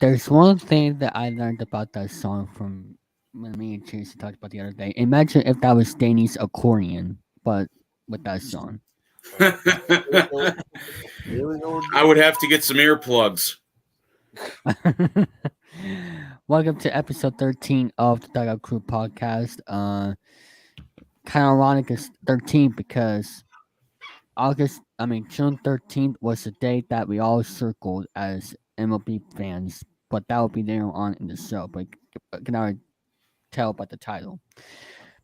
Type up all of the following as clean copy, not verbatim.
there's one thing that I learned about that song from when me and Chase talked about the other day. Imagine if that was Danny's accordion, but with that song. Here we go. Here we go I again. would have to get some earplugs. Welcome to episode 13 of the Dugout Crew podcast. Kind of ironic it's 13 because June 13th was the date that we all circled as MLB fans, but that will be later on in the show. But you can already tell by the title.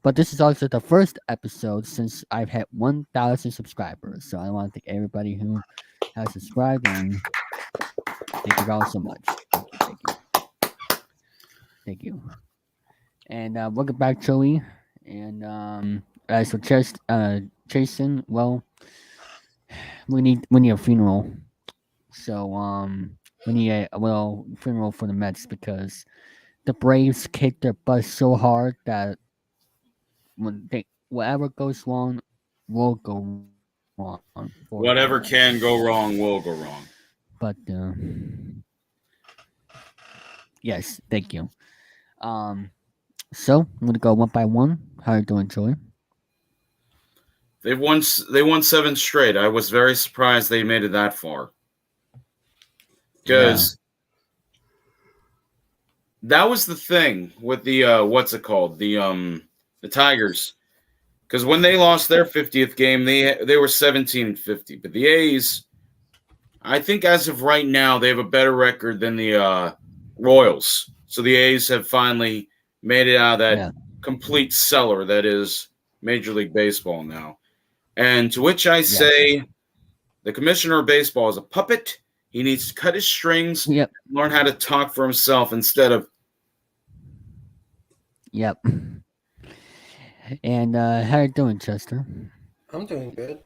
But this is also the first episode since I've had 1,000 subscribers. So I want to thank everybody who has subscribed and thank you all so much. Thank you. And welcome back, Joey. And as for Jason, well, we need a funeral. So we need a funeral for the Mets because the Braves kicked their butt so hard that whatever goes wrong will go wrong for the Mets. Whatever can go wrong will go wrong. But yes, thank you. So I'm gonna go one by one. How are you doing, Joey? They won 7 straight. I was very surprised they made it that far. Yeah. Because that was the thing with the what's it called? The Tigers. Because when they lost their 50th game, they were 17-50. But the A's, I think as of right now, they have a better record than the Royals. So the A's have finally made it out of that Yeah. complete cellar that is Major League Baseball now. And to which I Yes. say, the commissioner of baseball is a puppet. He needs to cut his strings, Yep. learn how to talk for himself instead of. Yep. And how you doing, Chester? I'm doing good.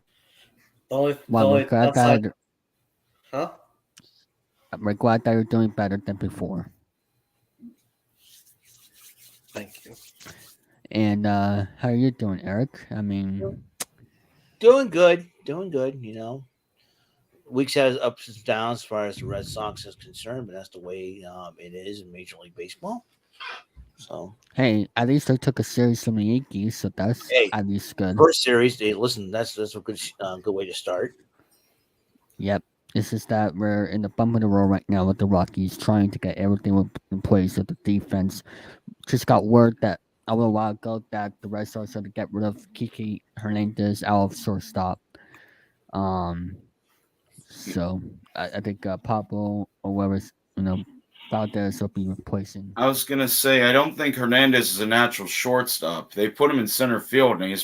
The Well, only outside, huh? we're glad that you're doing better than before. Thank you. And how are you doing, Eric? I mean, Doing good. Weeks has ups and downs as far as the Red Sox is concerned, but that's the way it is in Major League Baseball. So, hey, at least they took a series from the Yankees, so that's hey, at least good. first series, listen, that's a good way to start. Yep. It's just that we're in the bump of the road right now with the Rockies trying to get everything in place with the defense. Just got word that a little while ago that the Red Sox are to get rid of Kiki Hernandez out of shortstop. So I think Pablo or whoever's Valdez will be replacing. I was gonna say I don't think Hernandez is a natural shortstop. They put him in center field, and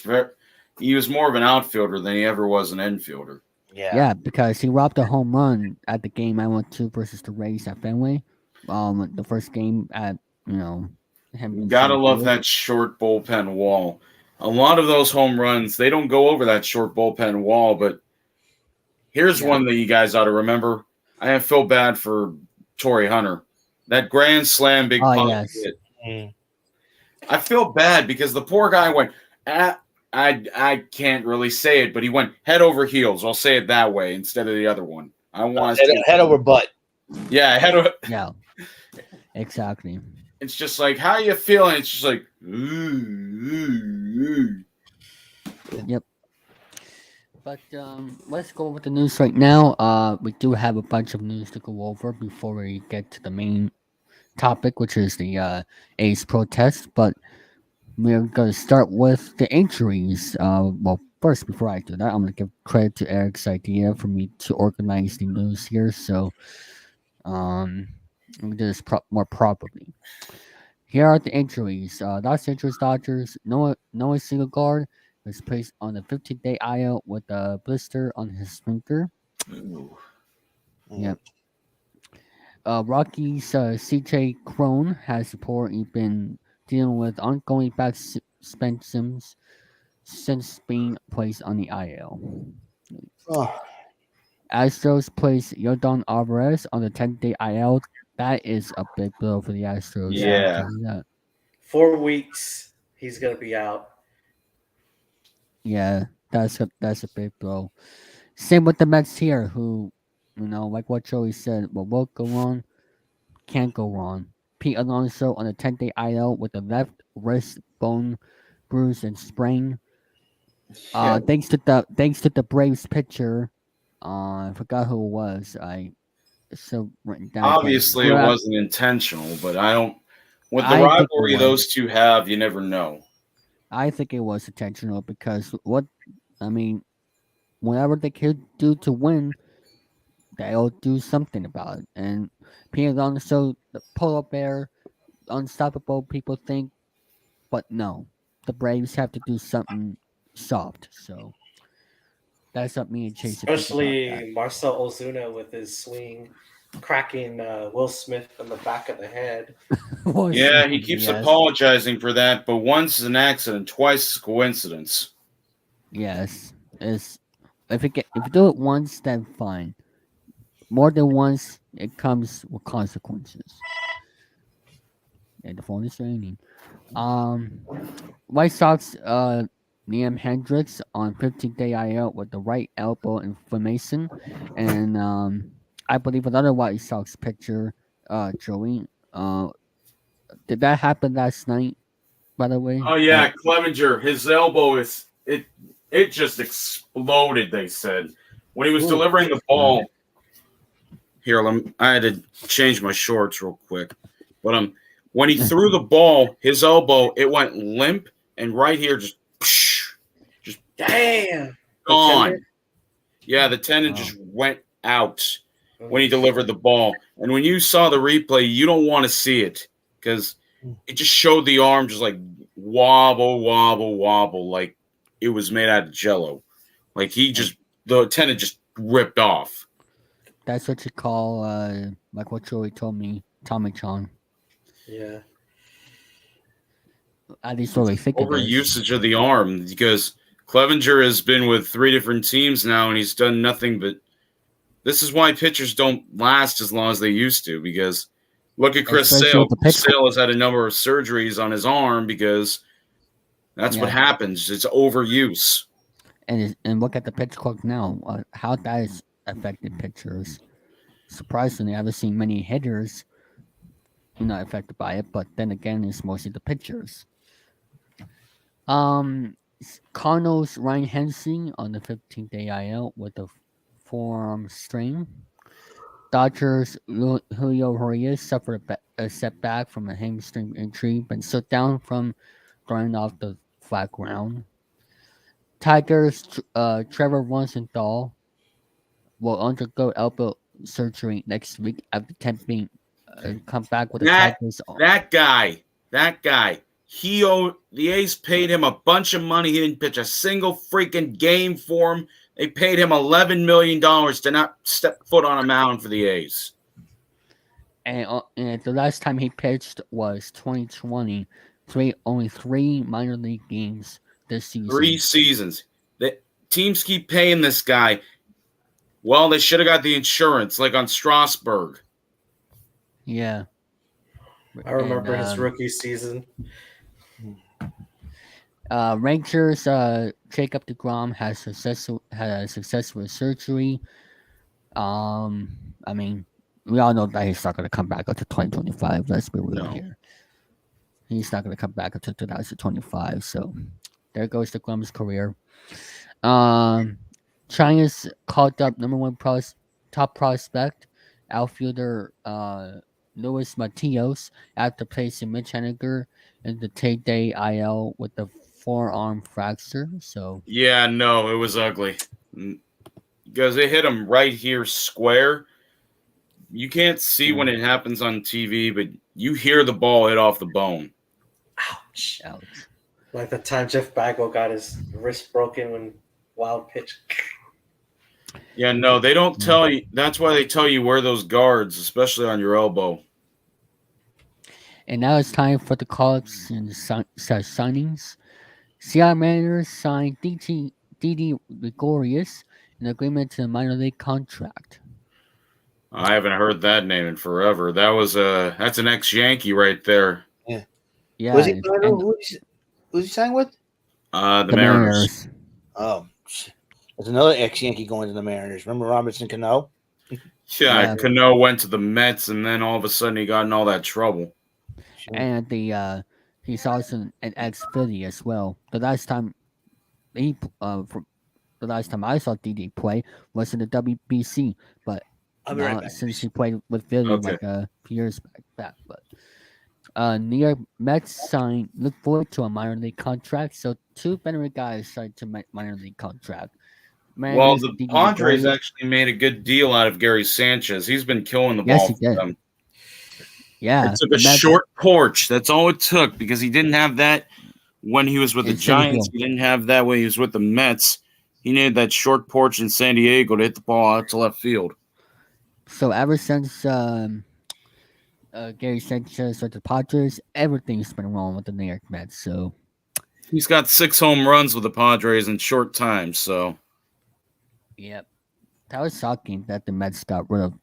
he was more of an outfielder than he ever was an infielder. Yeah, because he robbed a home run at the game I went to versus the Rays at Fenway. The first game at him. You gotta love that short bullpen wall. A lot of those home runs, they don't go over that short bullpen wall, but here's one that you guys ought to remember. I feel bad for Torrey Hunter. That grand slam big pop hit. I feel bad because the poor guy went, I can't really say it, but he went head over heels. I'll say it that way instead of the other one. I want head over butt. Yeah, head over. Yeah, exactly. It's just like, how are you feeling? It's just like, ooh. Yep. But let's go over the news right now. We do have a bunch of news to go over before we get to the main topic, which is the A's protest. But we're going to start with the injuries. Well, first, before I do that, I'm going to give credit to Eric's idea for me to organize the news here. So we do this more properly. Here are the injuries. Los Angeles Dodgers, Noah Syndergaard was placed on a 15-day IL with a blister on his sphincter. Yep. Rockies CJ Crone has reportedly been dealing with ongoing back suspensions since being placed on the IL. Astros placed Yordan Alvarez on the 10-day IL. That is a big blow for the Astros. Yeah. 4 weeks, he's gonna be out. Yeah, that's a big blow. Same with the Mets here, who, like what Joey said, what will go on. can't go wrong. Pete Alonso on a 10-day IL with a left wrist bone bruise and sprain. Yeah. Thanks to the Braves pitcher. I forgot who it was. I so written down, but Obviously, it wasn't intentional, but I don't. With the I think it rivalry was. those two have, you never know. I think it was intentional because what I mean, whatever they could do to win, they'll do something about it. And Pete Alonso, the polar bear, unstoppable. People think, but no, the Braves have to do something soft. So that's up me and Chase to think about that. Especially Marcel Ozuna with his swing, cracking Will Smith on the back of the head. Yeah, he keeps Yes. apologizing for that, but once is an accident, twice is a coincidence. Yes, it's if you do it once, then fine. More than once, it comes with consequences. And the phone is ringing. Um, White Sox, Liam Hendricks on 15-day IL with the right elbow inflammation, and I believe another White Sox pitcher, Joey. Did that happen last night? By the way. Oh yeah, Clevenger, his elbow is it just exploded. They said when he was delivering the ball. Here, I had to change my shorts real quick, but when he threw the ball, his elbow it went limp, and right here just Damn. gone. Yeah, the tendon just went out when he delivered the ball. And when you saw the replay, you don't want to see it because it just showed the arm just like wobble, wobble, wobble, like it was made out of jello. Like the tendon just ripped off. That's what you call, like what Joey told me, Tommy John. Yeah. At least what we think it is. Overusage of the arm because Clevenger has been with 3 different teams now, and he's done nothing but. This is why pitchers don't last as long as they used to. Because look at Chris Sale. Chris Sale has had a number of surgeries on his arm because that's what happens. It's overuse. And look at the pitch clock now. How that has affected pitchers. Surprisingly, I haven't seen many hitters, affected by it. But then again, it's mostly the pitchers. Cardinals Ryan Henson on the 15-day IL with a forearm strain. Dodgers Julio Urias suffered a setback from a hamstring injury, but stood down from throwing off the flat ground. Tigers Trevor Rosenthal will undergo elbow surgery next week after attempting come back with the Tigers. That guy. The A's paid him a bunch of money. He didn't pitch a single freaking game for him. They paid him $11 million to not step foot on a mound for the A's. And the last time he pitched was 2020. Only 3 minor league games this season. 3 seasons. The teams keep paying this guy. Well, they should have got the insurance, like on Strasburg. Yeah. I remember his rookie season. Rangers, Jacob deGrom had a successful surgery. I mean, we all know that he's not going to come back until 2025. Let's be real here. He's not going to come back until 2025. So there goes deGrom's career. China's called up number 1 top prospect, outfielder Luis Matios, after placing Mitch Haniger in the 10-day IL with the forearm fracture. So yeah, no, it was ugly because they hit him right here square. You can't see when it happens on TV, but you hear the ball hit off the bone. Ouch. Like the time Jeff Bagwell got his wrist broken when wild pitch. Yeah, no, they don't tell you. That's why they tell you wear those guards, especially on your elbow. And now it's time for the call-ups and signings. Seattle Mariners signed Didi Gregorius an agreement to a minor league contract. I haven't heard that name in forever. That's an ex-Yankee right there. Yeah. Was he who's he signed with? The Mariners. Oh, there's another ex-Yankee going to the Mariners. Remember Robinson Cano? Yeah, Yeah. Cano went to the Mets, and then all of a sudden he got in all that trouble. And he's also an ex Philly as well. For the last time I saw DD play was in the WBC, but I'll be right now back, since guys. he played with Philly Okay. like a few years back. But New York Mets signed look forward to a minor league contract. So two veteran guys signed to minor league contract. Man Well, is the DD Padres Gregorius. actually made a good deal out of Gary Sanchez. He's been killing the Yes, ball he for did. them. It Yeah, took the a Mets short porch. That's all it took because he didn't have that when he was with the in City Giants. Field. He didn't have that when he was with the Mets. He needed that short porch in San Diego to hit the ball out to left field. So ever since Gary Sanchez with the Padres, everything's been wrong with the New York Mets. So He's got 6 home runs with the Padres in short time. So yep, that was shocking that the Mets got rid of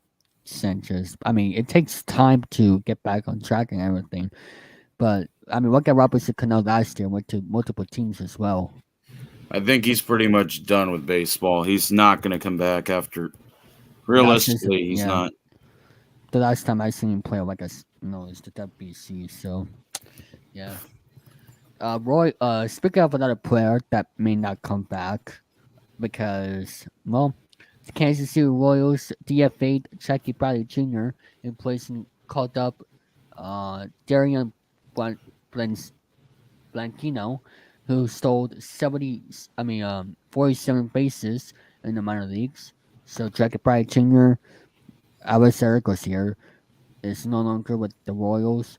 Sanchez. I mean, it takes time to get back on track and everything. But I mean, look at Robinson Cano last year. Went to multiple teams as well. I think he's pretty much done with baseball. He's not going to come back after. Not since Realistically, he's yeah, not. the last time I seen him play, like it's the WBC. So yeah. Roy. Speaking of another player that may not come back because well, the Kansas City Royals DFA'd Jackie Bradley Jr. in place and called up Darian Blan- Blans- Blanquino, who stole 47 bases in the minor leagues. So Jackie Bradley Jr. Alex Eric was here is no longer with the Royals,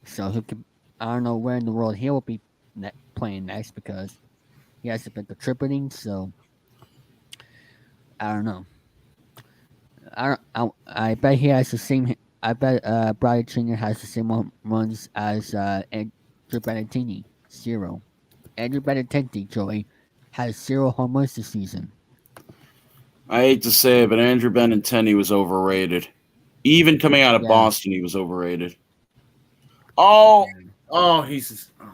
so he could. I don't know where in the world he will be playing next because he hasn't been contributing. So I don't know. I bet he has the same. I bet Bradley Jr. has the same runs as Andrew Benintendi, 0. Andrew Benintendi, Joey, has 0 home runs this season. I hate to say it, but Andrew Benintendi was overrated. Even coming out of Yeah. Boston, he was overrated. Oh, he's. Oh,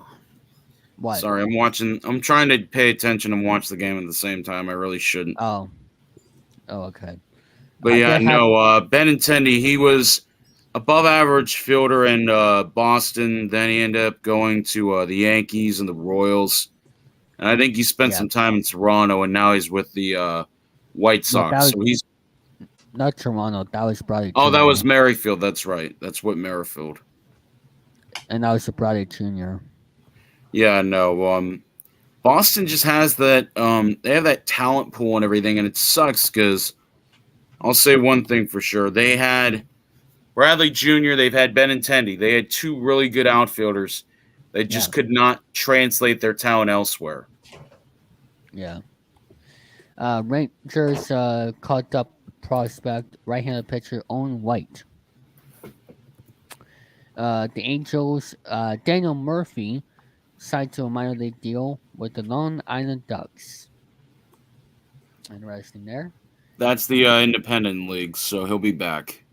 What? sorry, I'm watching. I'm trying to pay attention and watch the game at the same time. I really shouldn't. Oh. Oh, okay. But I yeah, did have. no. Benintendi, he was above average fielder in Boston. Then he ended up going to the Yankees and the Royals. And I think he spent Yeah. some time in Toronto, and now he's with the White No, that Sox. was So he's. not Toronto. That was Bradley Oh, that Jr. was Merrifield. That's right. That's what Merrifield. And that was the Bradley Jr. Yeah, no. Boston just has that. They have that talent pool and everything, and it sucks because I'll say one thing for sure: they had Bradley Jr., they've had Benintendi, they had 2 really good outfielders. They just Yeah. could not translate their talent elsewhere. Yeah. Rangers caught up prospect right-handed pitcher Owen White. The Angels, Daniel Murphy signed to a minor league deal with the Long Island Ducks. Interesting there. That's the independent league, so he'll be back.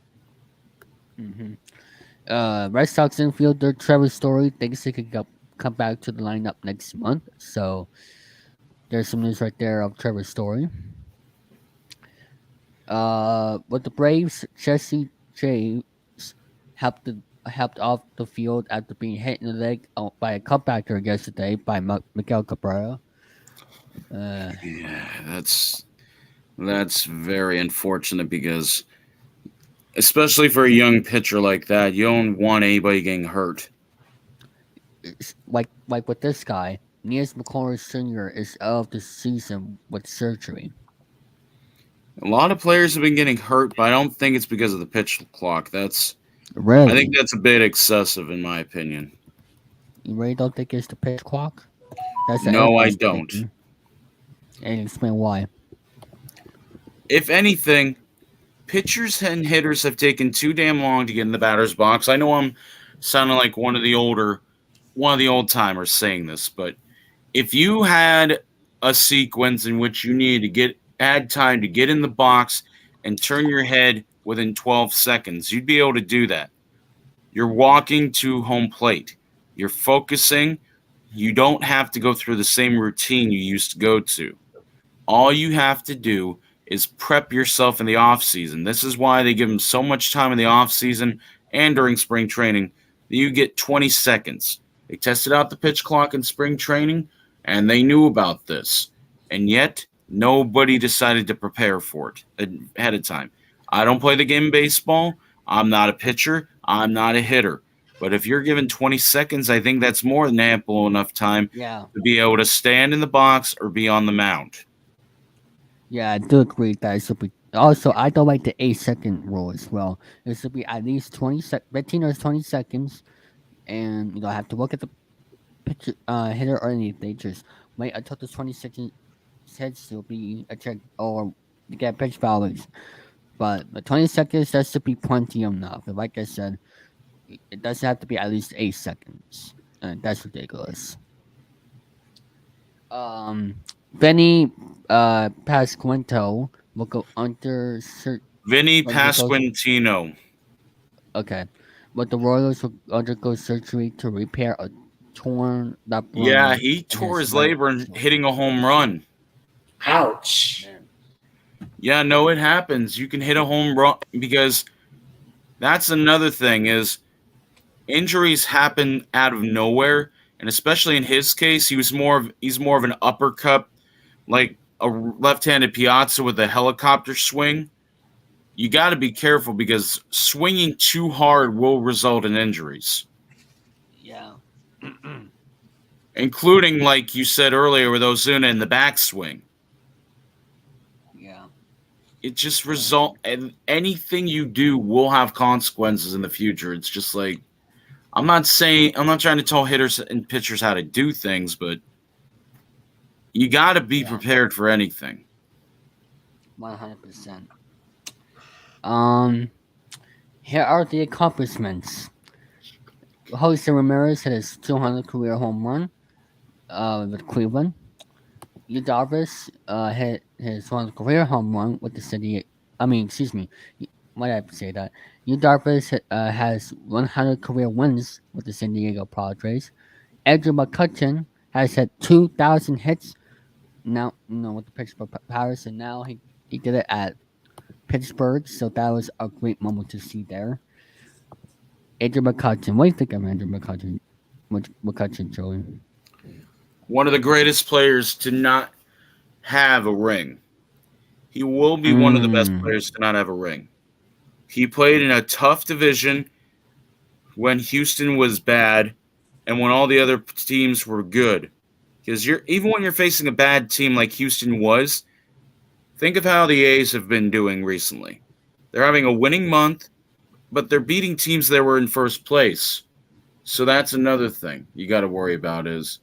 hmm Red Sox infielder Trevor Story thinks he could come back to the lineup next month. So there's some news right there of Trevor Story. With the Braves, Jesse James helped off the field after being hit in the leg by a cutbacker yesterday by Miguel Cabrera. Yeah, that's very unfortunate because, especially for a young pitcher like that, you don't want anybody getting hurt. Like with this guy, Niels McCullers Sr. is out of the season with surgery. A lot of players have been getting hurt, but I don't think it's because of the pitch clock. I Really? think that's a bit excessive, in my opinion. You really don't think it's the pitch clock? That's what No, I everybody's don't. thinking. And explain why. If anything, pitchers and hitters have taken too damn long to get in the batter's box. I know I'm sounding like one of the old timers saying this, but if you had a sequence in which you needed to add time to get in the box and turn your head within 12 seconds, you'd be able to do that. You're walking to home plate. You're focusing. You don't have to go through the same routine you used to go to. All you have to do is prep yourself in the off season. This is why they give him so much time in the off season and during spring training that you get 20 seconds. They tested out the pitch clock in spring training and they knew about this. And yet nobody decided to prepare for it ahead of time. I don't play the game of baseball. I'm not a pitcher. I'm not a hitter. But if you're given 20 seconds, I think that's more than ample enough time Yeah. to be able to stand in the box or be on the mound. Yeah, I do agree that it should be. Also, I don't like the 8-second rule as well. It should be at least 15 or 20 seconds, and you don't have to look at the pitcher, hitter or anything. They just wait until the 20 seconds hits to be a check or to get pitch values. But the 20 seconds, that should be plenty enough. And like I said, it doesn't have to be at least 8 seconds. And that's ridiculous. Benny Pasquinto will go under. Vinny Undergo, Pasquantino. okay, but the Royals will undergo surgery to repair a torn Yeah, labrum he in tore his his right labrum shoulder. hitting a home run. Ouch. Man. Yeah, no, it happens. You can hit a home run because that's another thing is injuries happen out of nowhere, and especially in his case, he's more of an uppercut, like a left-handed Piazza with a helicopter swing. You got to be careful because swinging too hard will result in injuries, Yeah. including like you said earlier with Ozuna in the backswing. Yeah. It just result and anything you do will have consequences in the future. It's just like I'm not trying to tell hitters and pitchers how to do things, but you got to be prepared for anything. 100%. Here are the accomplishments. Jose Ramirez hit his 200 career home run with Cleveland. Yu Darvish hit his 100 career home run with the city. I mean, excuse me. Why did I say that? Yu Darvish has 100 career wins with the San Diego Padres. Andrew McCutcheon has had 2,000 hits now, with the Pittsburgh Pirates, and now he did it at Pittsburgh, so that was a great moment to see there. Andrew McCutcheon, what do you think of Andrew McCutcheon? McCutcheon, Joey? One of the greatest players to not have a ring. He will be one of the best players to not have a ring. He played in a tough division when Houston was bad and when all the other teams were good. Because even when you're facing a bad team like Houston was, think of how the A's have been doing recently. They're having a winning month, but they're beating teams that were in first place. So that's another thing you got to worry about is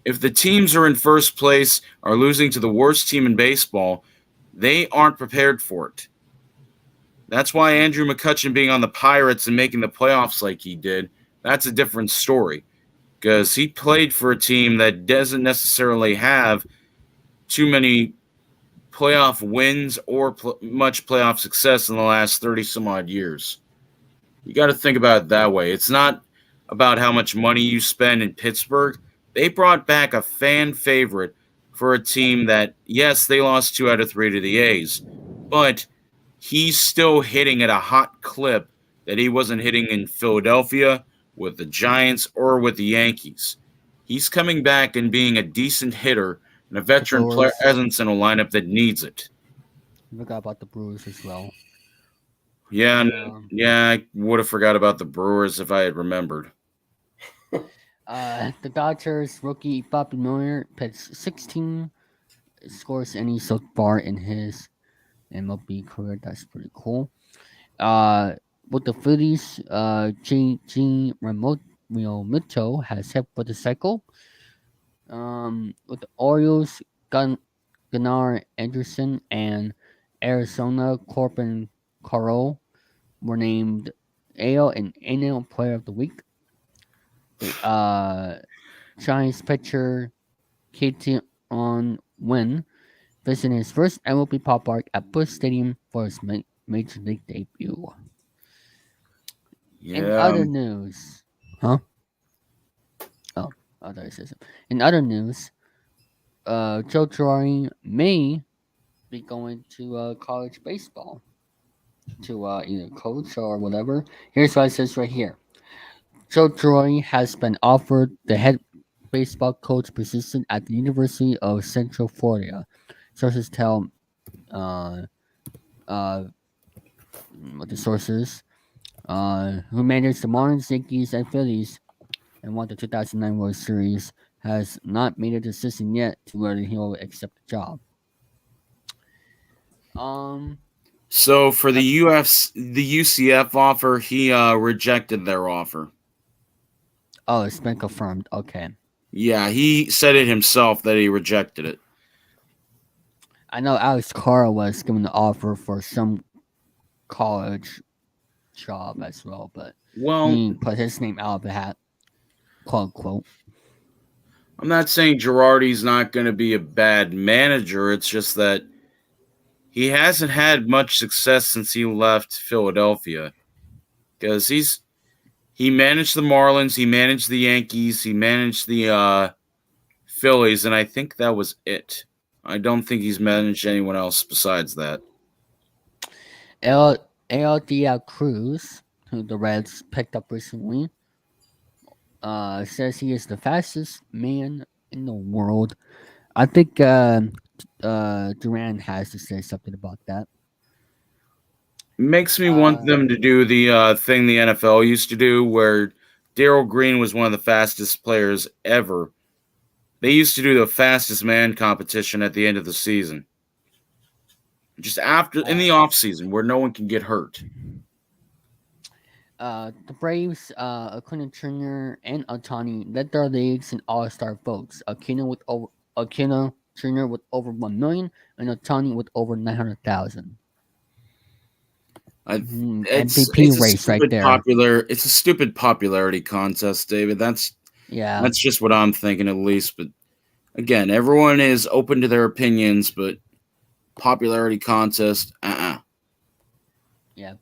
if the teams are in first place are losing to the worst team in baseball, they aren't prepared for it. That's why Andrew McCutcheon being on the Pirates and making the playoffs like he did, that's a different story. Because he played for a team that doesn't necessarily have too many playoff wins or much playoff success in the last 30-some-odd years. You got to think about it that way. It's not about how much money you spend in Pittsburgh. They brought back a fan favorite for a team that, yes, they lost 2 out of 3 to the A's, but he's still hitting at a hot clip that he wasn't hitting in Philadelphia, with the Giants, or with the Yankees. He's coming back and being a decent hitter and a veteran presence in a lineup that needs it. I forgot about the Brewers as well. Yeah, I would have forgot about the Brewers if I had remembered. The Dodgers rookie Bobby Miller pitched 16 scores any so far in his MLB career. That's pretty cool. With the Phillies, G. Remoto Mitchell has hit for the cycle. With the Orioles, Gunnar Anderson and Arizona, Corbin Carroll were named AL and NL Player of the Week. The Giants pitcher Katie on Wynn visiting his first MLB ballpark at Busch Stadium for his major league debut. Yeah. In other news, huh? Oh, I thought I said something. In other news, Joe Girardi may be going to college baseball to either coach or whatever. Here's what it says right here. Joe Girardi has been offered the head baseball coach position at the University of Central Florida. Sources tell uh, uh, what the sources who managed the Marlins, Yankees, and Phillies and won the 2009 World Series, has not made a decision yet to whether he will accept the job. Um. So for the UCF offer, he rejected their offer. Oh, it's been confirmed. Okay. Yeah, he said it himself that he rejected it. I know Alex Carr was given the offer for some college job as well, but Well, he put his name out of the hat, quote unquote. I'm not saying Girardi's not going to be a bad manager. It's just that he hasn't had much success since he left Philadelphia. Because he managed the Marlins, he managed the Yankees, he managed the Phillies, and I think that was it. I don't think he's managed anyone else besides that. El Cruz, who the Reds picked up recently, says he is the fastest man in the world. I think Duran has to say something about that. Makes me want them to do the thing the NFL used to do, where Darryl Green was one of the fastest players ever. They used to do the fastest man competition at the end of the season. Just in the off season, where no one can get hurt. The Braves, Acuna Jr. and Otani led their leagues in All-Star votes. Acuna Jr. with over 1 million and Otani with over 900,000. MVP race right there. It's a stupid popularity contest, David. That's just what I'm thinking, at least. But again, everyone is open to their opinions, but popularity contest, Yeah.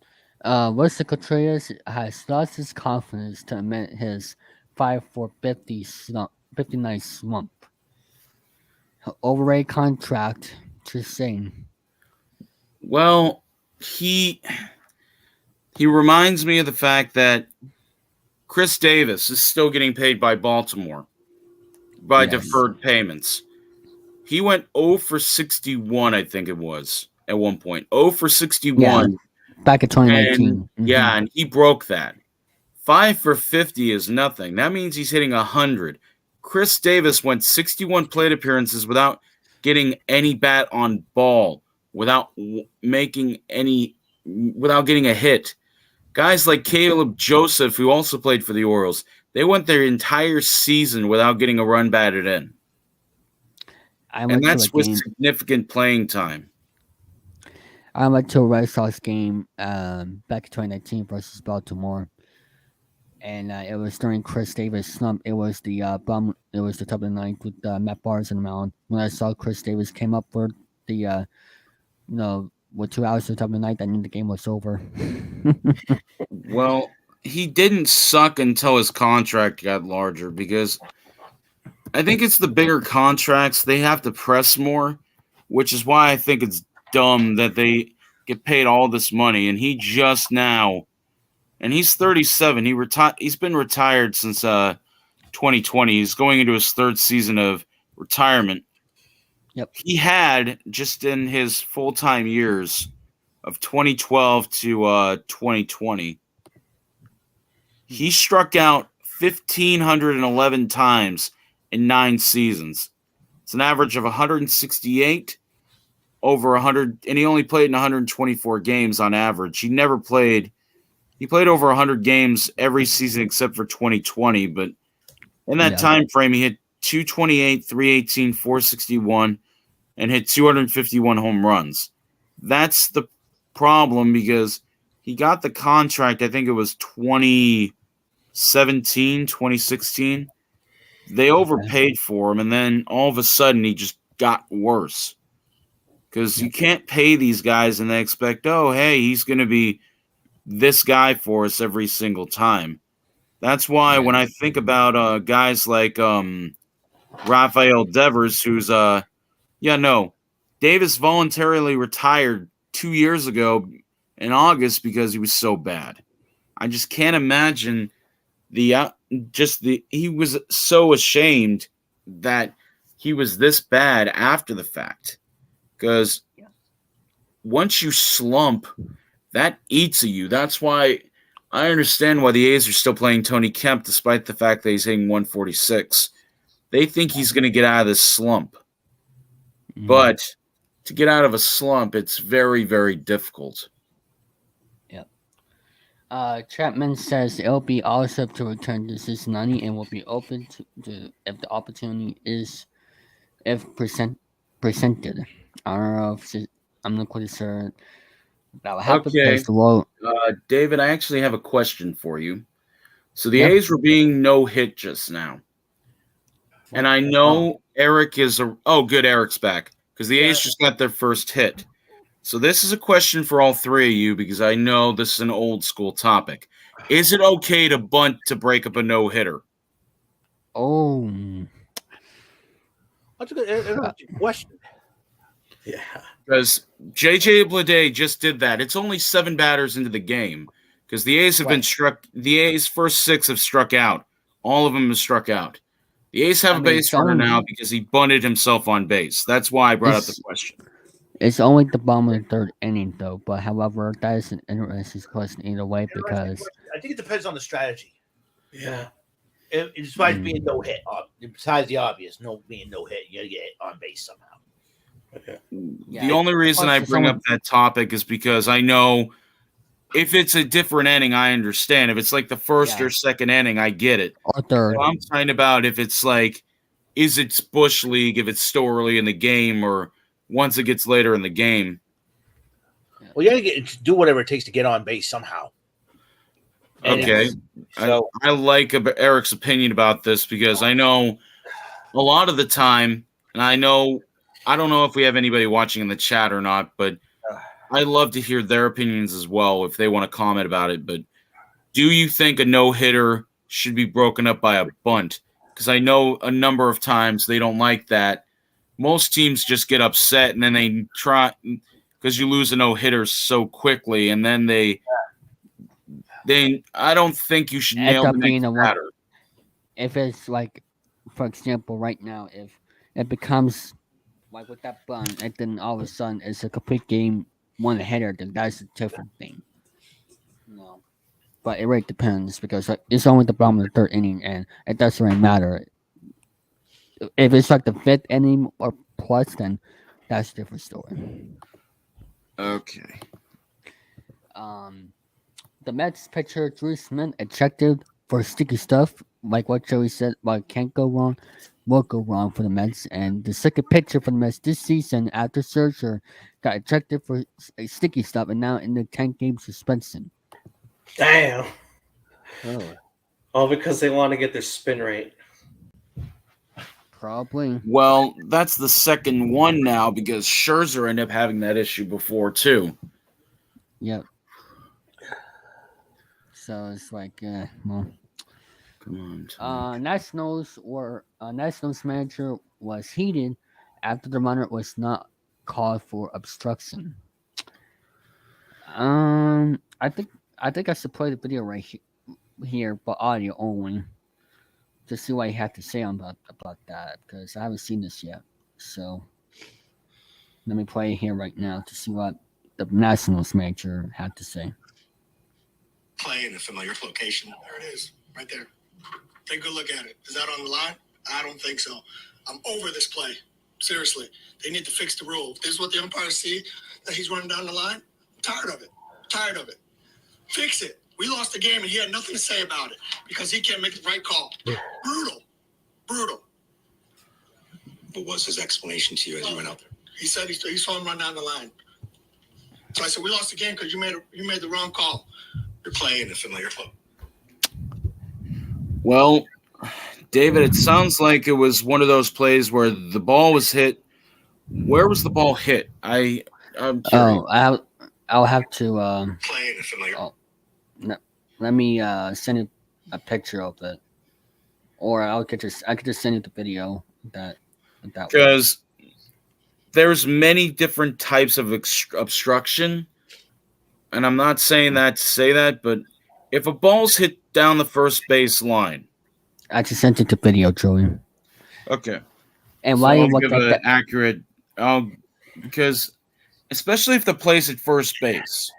Wesley Contreras has lost his confidence to admit his 5-4-50 59 slump. Overrated contract, just saying. Well, he reminds me of the fact that Chris Davis is still getting paid by Baltimore by deferred payments. He went 0 for 61, I think it was, at one point. 0 for 61. Back in 2019. And he broke that. 5 for 50 is nothing. That means he's hitting 100. Chris Davis went 61 plate appearances without getting any bat on ball, without getting a hit. Guys like Caleb Joseph, who also played for the Orioles, they went their entire season without getting a run batted in. And that's with significant playing time. I went to a Red Sox game back in 2019 versus Baltimore, and it was during Chris Davis' slump. It was the It was the top of the ninth with Matt Barnes in the mound. When I saw Chris Davis came up for the with 2 hours to the top of the ninth, I knew the game was over. Well, he didn't suck until his contract got larger, because I think it's the bigger contracts. They have to press more, which is why I think it's dumb that they get paid all this money. And he just now, and he's 37. He's been retired since 2020. He's going into his third season of retirement. Yep. He had, just in his full-time years of 2012 to 2020, he struck out 1,511 times in 9 seasons. It's an average of 168 over 100, and he only played in 124 games on average. He played over 100 games every season except for 2020, but in that time frame, he hit 228, 318, 461, and hit 251 home runs. That's the problem, because he got the contract, I think it was 2017, 2016. They overpaid for him, and then all of a sudden he just got worse. Because you can't pay these guys and they expect, oh, hey, he's going to be this guy for us every single time. That's why when I think about guys like Rafael Devers, who's Davis voluntarily retired 2 years ago in August because he was so bad. I just can't imagine he was so ashamed that he was this bad after the fact. Because once you slump, that eats at you. That's why I understand why the A's are still playing Tony Kemp despite the fact that he's hitting 146. They think he's going to get out of this slump. But to get out of a slump, it's very, very difficult. Yep. Chapman says it'll be awesome to return to Cincinnati and will be open to if the opportunity is presented. I don't know if I'm not quite sure that will happen because the world. David, I actually have a question for you. So the Yeah. A's were being no hit just now. And I know Eric is good, Eric's back. Because the A's just got their first hit. So this is a question for all three of you because I know this is an old school topic. Is it okay to bunt to break up a no-hitter? Oh. That's a good question. Yeah. Because J.J. Bleday just did that. It's only 7 batters into the game. Because the A's have been struck. The A's first 6 have struck out. All of them have struck out. The A's have a base runner now because he bunted himself on base. That's why I brought up the question. It's only the bottom of the 3rd inning, though. But however, that is an interesting question either way because I think it depends on the strategy. Yeah. Besides being no hit, besides the obvious, being no hit, you gotta get on base somehow. Okay. The only reason I bring up that topic is because I know if it's a different inning, I understand. If it's like the first or second inning, I get it. Or 3rd. I'm talking about if it's like, is it Bush League, if it's still early in the game, or once it gets later in the game. Well, you gotta do whatever it takes to get on base somehow. Okay. So I like Eric's opinion about this because I know a lot of the time, and I don't know if we have anybody watching in the chat or not, but I love to hear their opinions as well if they want to comment about it. But do you think a no-hitter should be broken up by a bunt? Because I know a number of times they don't like that. Most teams just get upset and then they try because you lose a no-hitter so quickly, and then I don't think you should nail the next batter. If it's like, for example, right now, if it becomes like with that bunt, and then all of a sudden it's a complete game one hitter, then that's a different thing. No, but it really depends because it's only the bottom of the 3rd inning, and it doesn't really matter. If it's like the 5th inning or plus, then that's a different story. Okay. The Mets pitcher Drew Smith ejected for sticky stuff, like what Joey said. What can't go wrong, will go wrong for the Mets. And the second pitcher for the Mets this season, after Scherzer, got ejected for sticky stuff, and now in the 10-game suspension. Damn. Oh. All because they want to get their spin rate. Probably. Well, that's the second one now because Scherzer ended up having that issue before too. Yep. So it's like, well. Come on. Nationals manager was heated after the runner was not called for obstruction. I think I should play the video right here, but audio only, to see what he had to say about that because I haven't seen this yet. So let me play it here right now to see what the Nationals manager had to say. Play in a familiar location. There it is, right there. Take a good look at it. Is that on the line? I don't think so. I'm over this play. Seriously, they need to fix the rule. If this is what the umpires see, that he's running down the line, I'm tired of it. Tired of it. Fix it. We lost the game, and he had nothing to say about it because he can't make the right call. Brutal. What was his explanation to you as you went out there? He said he saw him run down the line. So I said, we lost the game because you made the wrong call. You're playing a familiar club. Well, David, it sounds like it was one of those plays where the ball was hit. Where was the ball hit? I'm curious. I'll have to. Playing a familiar. Let me send you a picture of it, or I could just send you the video that. Because there's many different types of obstruction, and I'm not saying that to say that, but if a ball's hit down the first base line, I just sent it to video, Joey. okay, And so while you I'll look give at an that, accurate, because especially if the play's at first base,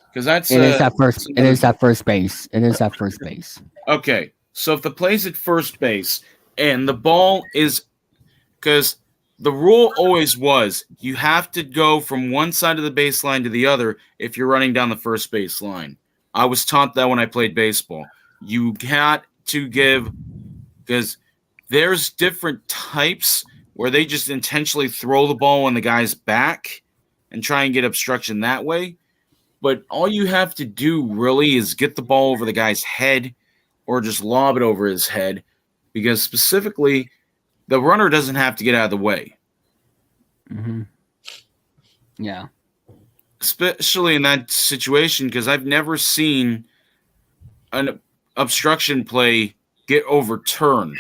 because that's it is at first. that's It another is at first base. It is at first base. okay. So if the play's at first base and the ball is because the rule always was you have to go from one side of the baseline to the other if you're running down the first base line. I was taught that when I played baseball. You got to give because there's different types where they just intentionally throw the ball on the guy's back and try and get obstruction that way. But all you have to do really is get the ball over the guy's head or just lob it over his head because specifically the runner doesn't have to get out of the way. Mm-hmm. Yeah. Especially in that situation because I've never seen an obstruction play get overturned.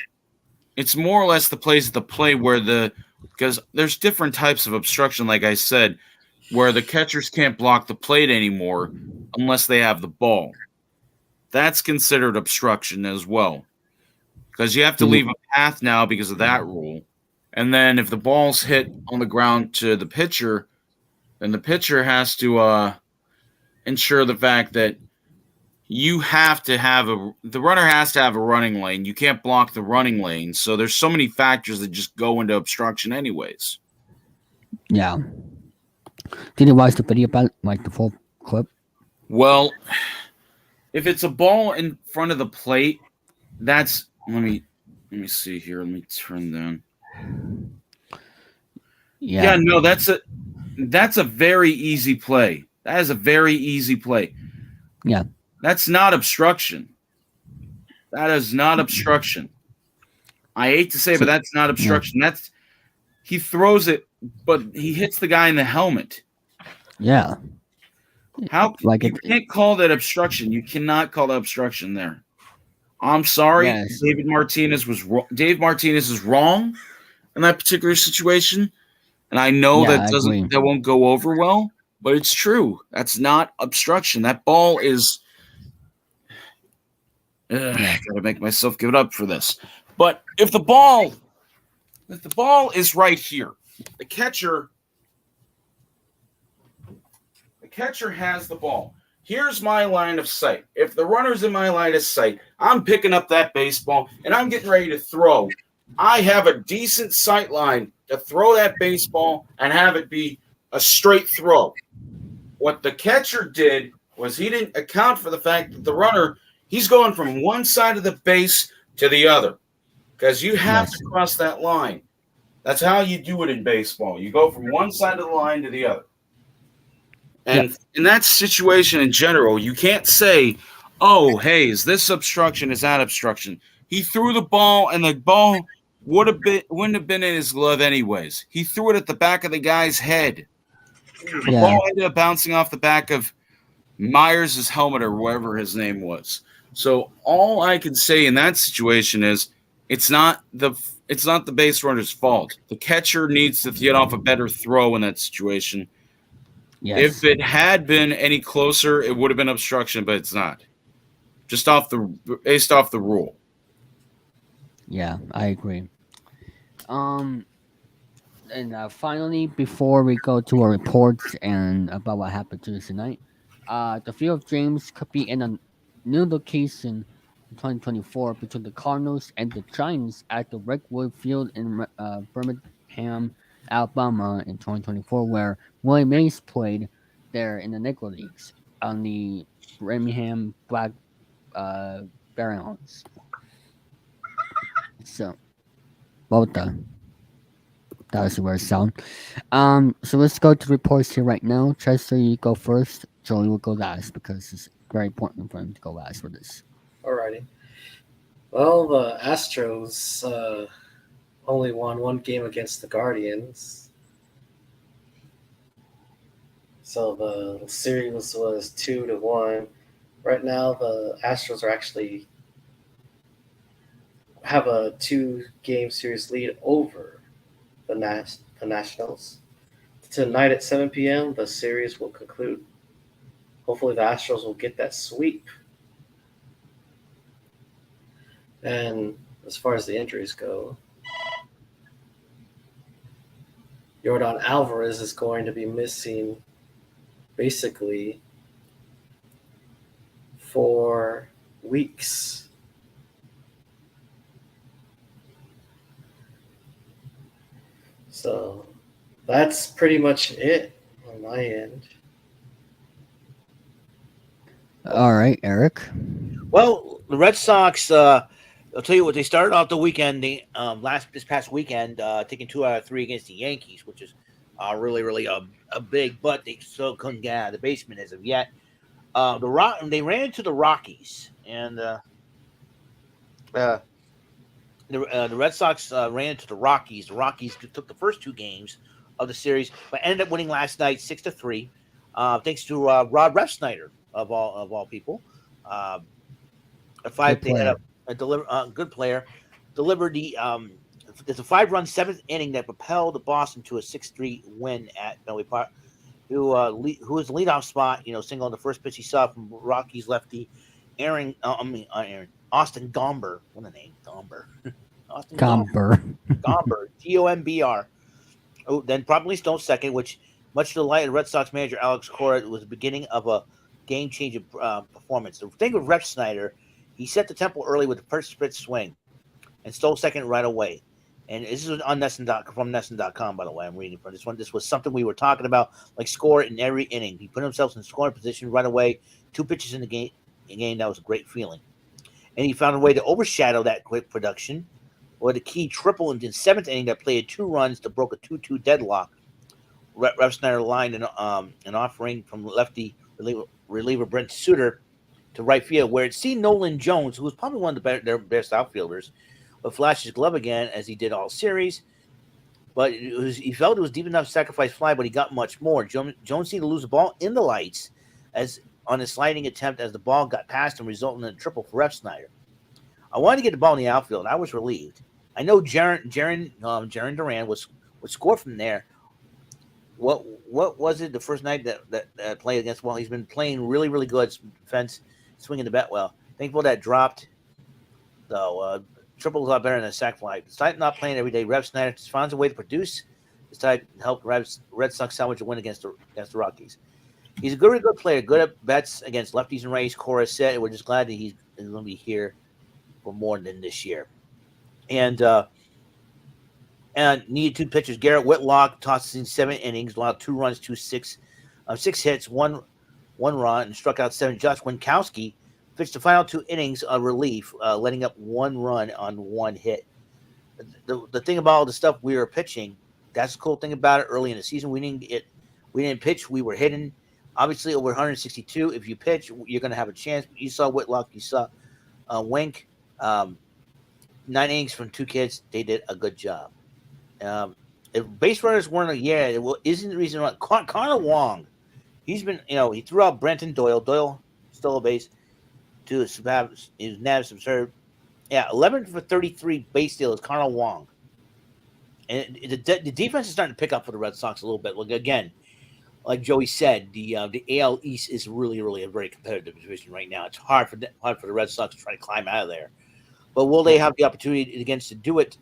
It's more or less the plays at the play where because there's different types of obstruction, like I said, where the catchers can't block the plate anymore unless they have the ball. That's considered obstruction as well. Because you have to leave a path now because of that rule. And then if the ball's hit on the ground to the pitcher, then the pitcher has to ensure the fact that you have to have the runner has to have a running lane. You can't block the running lane. So there's so many factors that just go into obstruction anyways. Yeah. Did you watch the video about like the full clip? Well, if it's a ball in front of the plate, that's let me see here. Let me turn down. Yeah, no, that's a very easy play. That is a very easy play. Yeah. That's not obstruction. That is not obstruction. I hate to say, but that's not obstruction. Yeah. That's he throws it, but he hits the guy in the helmet. Yeah. How Like you can't call that obstruction? You cannot call that obstruction there. I'm sorry, yes. Dave Martinez is wrong in that particular situation, and I know that won't go over well, but it's true. That's not obstruction. That ball is. I gotta make myself give it up for this. But if the ball is right here, the catcher has the ball. Here's my line of sight. If the runner's in my line of sight, I'm picking up that baseball and I'm getting ready to throw. I have a decent sight line to throw that baseball and have it be a straight throw. What the catcher did was he didn't account for the fact that the runner, he's going from one side of the base to the other because you have to cross that line. That's how you do it in baseball. You go from one side of the line to the other. And in that situation in general, you can't say, oh, hey, is this obstruction? Is that obstruction? He threw the ball, and the ball wouldn't have been in his glove anyways. He threw it at the back of the guy's head. The ball ended up bouncing off the back of Myers' helmet or whatever his name was. So all I can say in that situation is it's not the base runner's fault. The catcher needs to get off a better throw in that situation. Yes. If it had been any closer, it would have been obstruction, but it's not. Just based off the rule. Yeah, I agree. And finally, before we go to our reports and about what happened Tuesday night, the field of James could be in a new location in 2024 between the Cardinals and the Giants at the Redwood Field in Birmingham, Alabama in 2024, where Willie Mays played there in the Negro Leagues on the Birmingham Black Barons. So, both that was a weird sound. So let's go to the reports here right now. Chester, you go first. Joey will go last because it's very important for him to go last for this. Alrighty. Well, the Astros only won one game against the Guardians. So the series was 2-1. Right now, the Astros are actually have a 2-game series lead over the Nationals. tonight at 7 p.m., the series will conclude. Hopefully, the Astros will get that sweep. And as far as the injuries go, Yordan Alvarez is going to be missing basically 4 weeks. So that's pretty much it on my end. All right, Eric. Well, the Red Sox. I'll tell you what. They started off the weekend. This past weekend, taking 2 out of 3 against the Yankees, which is really a big. But they still couldn't get out of the basement as of yet. They ran into the Rockies, and the Red Sox ran into the Rockies. The Rockies took the first 2 games of the series, but ended up winning last night 6-3, thanks to Rod Refsnyder of all people. They had a good player delivered there's a 5-run 7th inning that propelled Boston to a 6-3 win at Fenway Park. Who was the leadoff spot? Single on the first pitch he saw from Rockies lefty Austin Gomber. What a name, Gomber. Austin Gomber. Gomber, Gombr. Oh, then probably Stone second, which, much to the delight of Red Sox manager Alex Cora, was the beginning of a game-changing performance. The thing with Refsnyder, he set the tempo early with the first pitch swing and stole second right away. And this is on from NESN.com, by the way. I'm reading from this one. This was something we were talking about, like score in every inning. He put himself in scoring position right away. 2 pitches in the game. That was a great feeling. And he found a way to overshadow that quick production with a key triple in the 7th inning that played 2 runs to broke a 2-2 deadlock. Refsnyder lined an offering from lefty reliever Brent Suter to right field, where it seen Nolan Jones, who was probably one of their best outfielders, but flashed his glove again as he did all series. But he felt it was deep enough to sacrifice fly, but he got much more. Jones seemed to lose the ball in the lights as on his sliding attempt as the ball got past him, resulting in a triple for Refsnyder. I wanted to get the ball in the outfield. I was relieved. I know Jaron Duran would score from there. What was it the first night that played against? Well, he's been playing really good defense, swinging the bat well. Thankful that dropped, though. Triple's a lot better than a sac fly. Despite not playing every day, Refsnyder finds a way to produce. This time helped Red Sox salvage a win against the Rockies. He's a good player, good at bets against lefties and righties. Cora said, and we're just glad that he's going to be here for more than this year. And needed 2 pitchers. Garrett Whitlock tossed in 7 innings, allowed 2 runs, 6 hits, one run, and struck out 7. Josh Winkowski pitched the final 2 innings of relief, letting up 1 run on 1 hit. The thing about all the stuff we were pitching, that's the cool thing about it. Early in the season, we didn't pitch. We were hitting. Obviously, over 162. If you pitch, you're going to have a chance. You saw Whitlock. You saw Wink. 9 innings from 2 kids. They did a good job. If base runners weren't isn't the reason why. Connor Wong, he's been, he threw out Brenton Doyle. Doyle stole a base to his nabs absurd. Yeah, 11 for 33 base steals. Connor Wong. And the defense is starting to pick up for the Red Sox a little bit. Like, again, like Joey said, the AL East is really a very competitive division right now. It's hard for the Red Sox to try to climb out of there. But will they have the opportunity to do it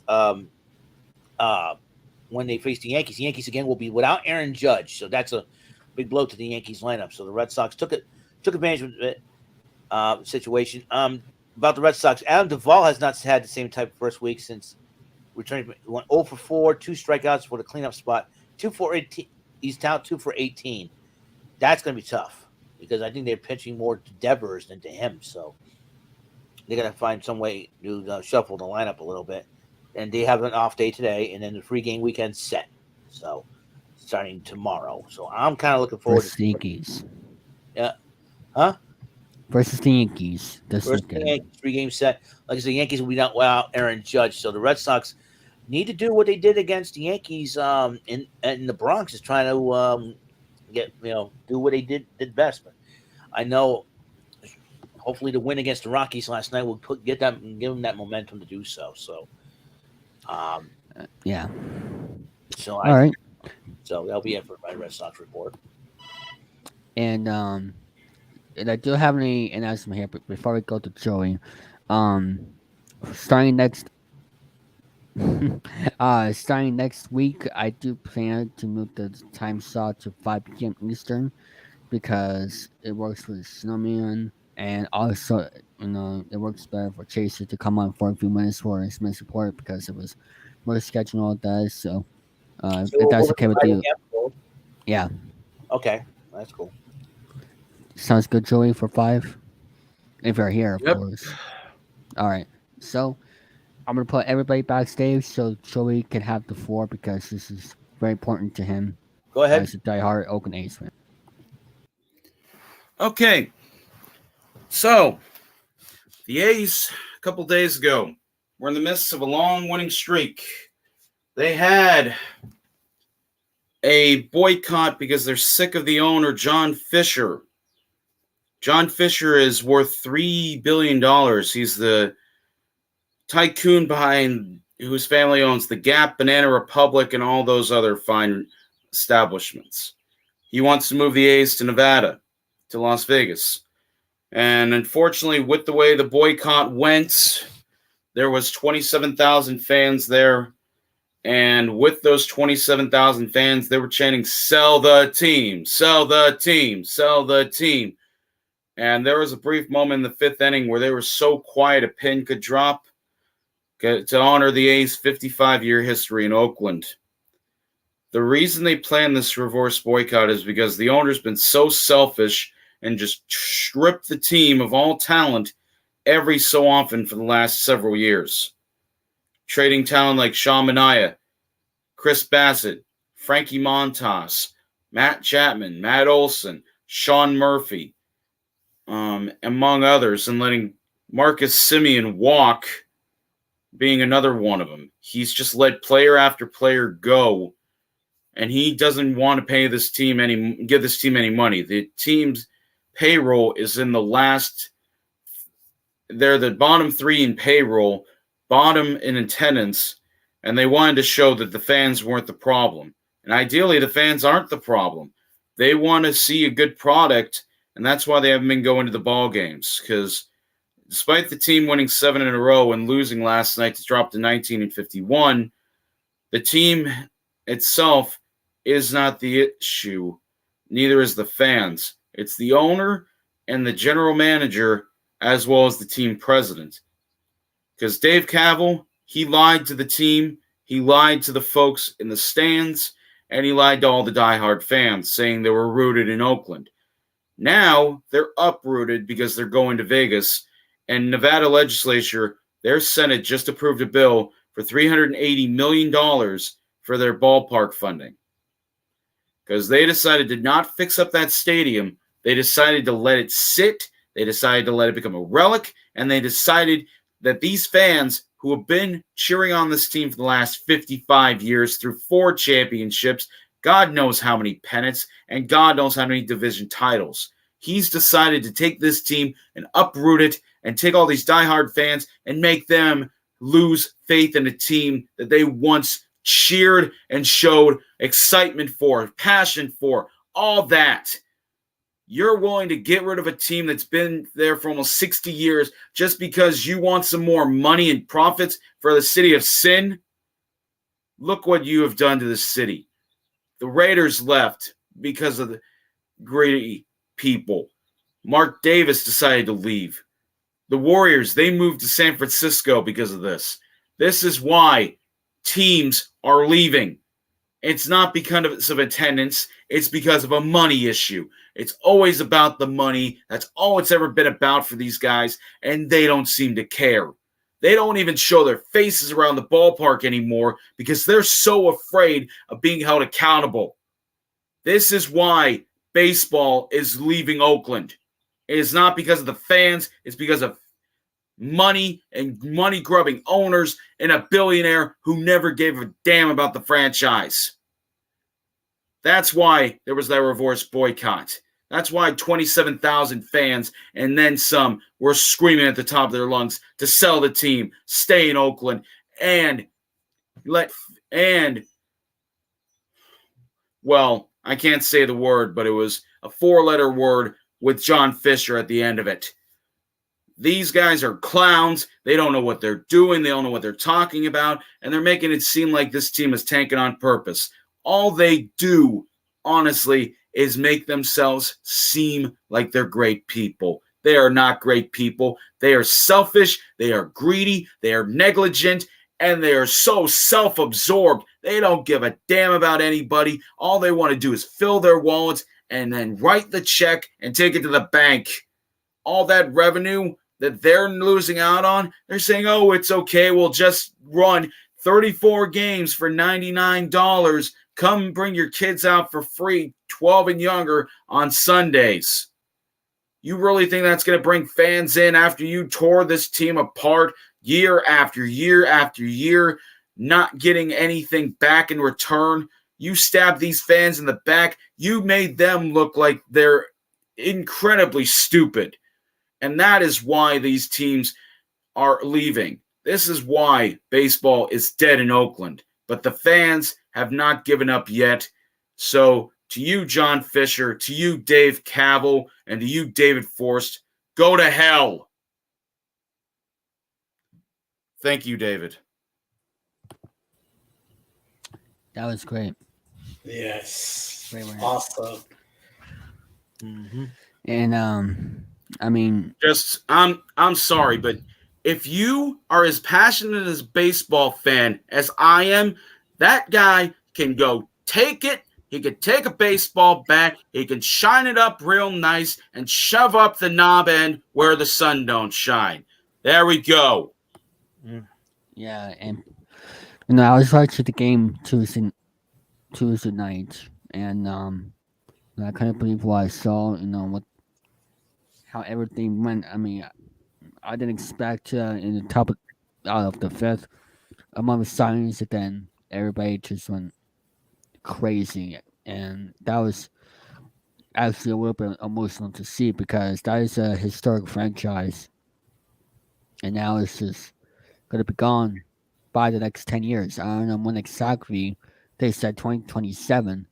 when they face the Yankees? The Yankees again will be without Aaron Judge, so that's a big blow to the Yankees lineup. So the Red Sox took advantage of it. Situation. About the Red Sox, Adam Duvall has not had the same type of first week since returning. He went 0 for 4, 2 strikeouts for the cleanup spot, 2 for 18. He's down 2 for 18. That's going to be tough because I think they're pitching more to Devers than to him. So they got to find some way to shuffle the lineup a little bit. And they have an off day today, and then the free game weekend set. So starting tomorrow. So I'm kind of looking forward to the Yankees. Yeah. Huh? Versus the Yankees this weekend. Yankees, 3 game set. Like I said, the Yankees will be not without Aaron Judge. So the Red Sox need to do what they did against the Yankees in the Bronx, is trying to do what they did best. But I know hopefully the win against the Rockies last night will give them that momentum to do so. So yeah. So all right. So that'll be it for my Red Sox report. And I do have any announcement here, but before we go to Joey, starting next starting next week, I do plan to move the time slot to 5 p.m. Eastern because it works for the Snowman, and also it works better for Chaser to come on for a few minutes for his main support because it was more scheduled all that. So So if that's we'll okay with you, yeah, Okay, that's cool. sounds good, Joey, for 5. If you're here, of Yep. course. All right, so I'm gonna put everybody backstage so Joey can have the floor because this is very important to him Go ahead. as a diehard Oakland A's fan. Okay. So, the A's, a couple days ago, were in the midst of a long winning streak. They had a boycott because they're sick of the owner, John Fisher. John Fisher is worth $3 billion. He's the tycoon behind whose family owns the Gap, Banana Republic, and all those other fine establishments. He wants to move the A's to Nevada, to Las Vegas. And unfortunately, with the way the boycott went, there was 27,000 fans there. And with those 27,000 fans, they were chanting, "Sell the team, sell the team, sell the team." And there was a brief moment in the 5th inning where they were so quiet a pin could drop to honor the A's 55-year history in Oakland. The reason they planned this reverse boycott is because the owner's been so selfish and just stripped the team of all talent every so often for the last several years. Trading talent like Sean Manaea, Chris Bassett, Frankie Montas, Matt Chapman, Matt Olson, Sean Murphy, among others, and letting Marcus Semien walk, being another one of them. He's just let player after player go, and he doesn't want to pay this team give this team any money. The team's payroll is in the last. They're the bottom 3 in payroll, bottom in attendance, and they wanted to show that the fans weren't the problem. And ideally, the fans aren't the problem. They want to see a good product, and that's why they haven't been going to the ball games. Because despite the team winning 7 in a row and losing last night to drop to 19-51, the team itself is not the issue. Neither is the fans. It's the owner and the general manager, as well as the team president. Because Dave Kaval, he lied to the team, he lied to the folks in the stands, and he lied to all the diehard fans, saying they were rooted in Oakland. Now, they're uprooted because they're going to Vegas, and Nevada legislature, their Senate just approved a bill for $380 million for their ballpark funding. Because they decided to not fix up that stadium, they decided to let it sit, they decided to let it become a relic, and they decided that these fans who have been cheering on this team for the last 55 years through 4 championships, God knows how many pennants, and God knows how many division titles. He's decided to take this team and uproot it and take all these diehard fans and make them lose faith in a team that they once cheered and showed excitement for, passion for, all that. You're willing to get rid of a team that's been there for almost 60 years just because you want some more money and profits for the city of sin? Look what you have done to the city. The Raiders left because of the greedy people. Mark Davis decided to leave. The Warriors, they moved to San Francisco because of this. This is why teams are leaving. It's not because of attendance. It's because of a money issue. It's always about the money. That's all it's ever been about for these guys, and they don't seem to care. They don't even show their faces around the ballpark anymore because they're so afraid of being held accountable. This is why baseball is leaving Oakland. It is not because of the fans. It's because of money and money-grubbing owners and a billionaire who never gave a damn about the franchise. That's why there was that reverse boycott. That's why 27,000 fans and then some were screaming at the top of their lungs to sell the team, stay in Oakland, and well, I can't say the word, but it was a 4-letter word with John Fisher at the end of it. These guys are clowns. They don't know what they're doing. They don't know what they're talking about. And they're making it seem like this team is tanking on purpose. All they do, honestly, is make themselves seem like they're great people. They are not great people. They are selfish. They are greedy. They are negligent. And they are so self-absorbed. They don't give a damn about anybody. All they want to do is fill their wallets and then write the check and take it to the bank. All that revenue that they're losing out on, they're saying, oh, it's okay. We'll just run 34 games for $99. Come bring your kids out for free, 12 and younger, on Sundays. You really think that's going to bring fans in after you tore this team apart year after year after year, not getting anything back in return? You stabbed these fans in the back. You made them look like they're incredibly stupid. And that is why these teams are leaving. This is why baseball is dead in Oakland. But the fans have not given up yet. So to you, John Fisher, to you, Dave Cavill, and to you, David Forst, go to hell. Thank you, David. That was great. Yes. Great one. Awesome. Mm-hmm. And I mean, Just I'm sorry, but if you are as passionate as a baseball fan as I am, that guy can go take it. He could take a baseball bat, he can shine it up real nice and shove up the knob end where the sun don't shine. There we go. yeah, and I was watching the game Tuesday night, and I couldn't believe what I saw. What how everything went. I mean, I didn't expect in the top out of the fifth among the signs, and then everybody just went crazy, and that was actually a little bit emotional to see because that is a historic franchise, and now it's just gonna be gone by the next 10 years. I don't know when exactly. They said 2027.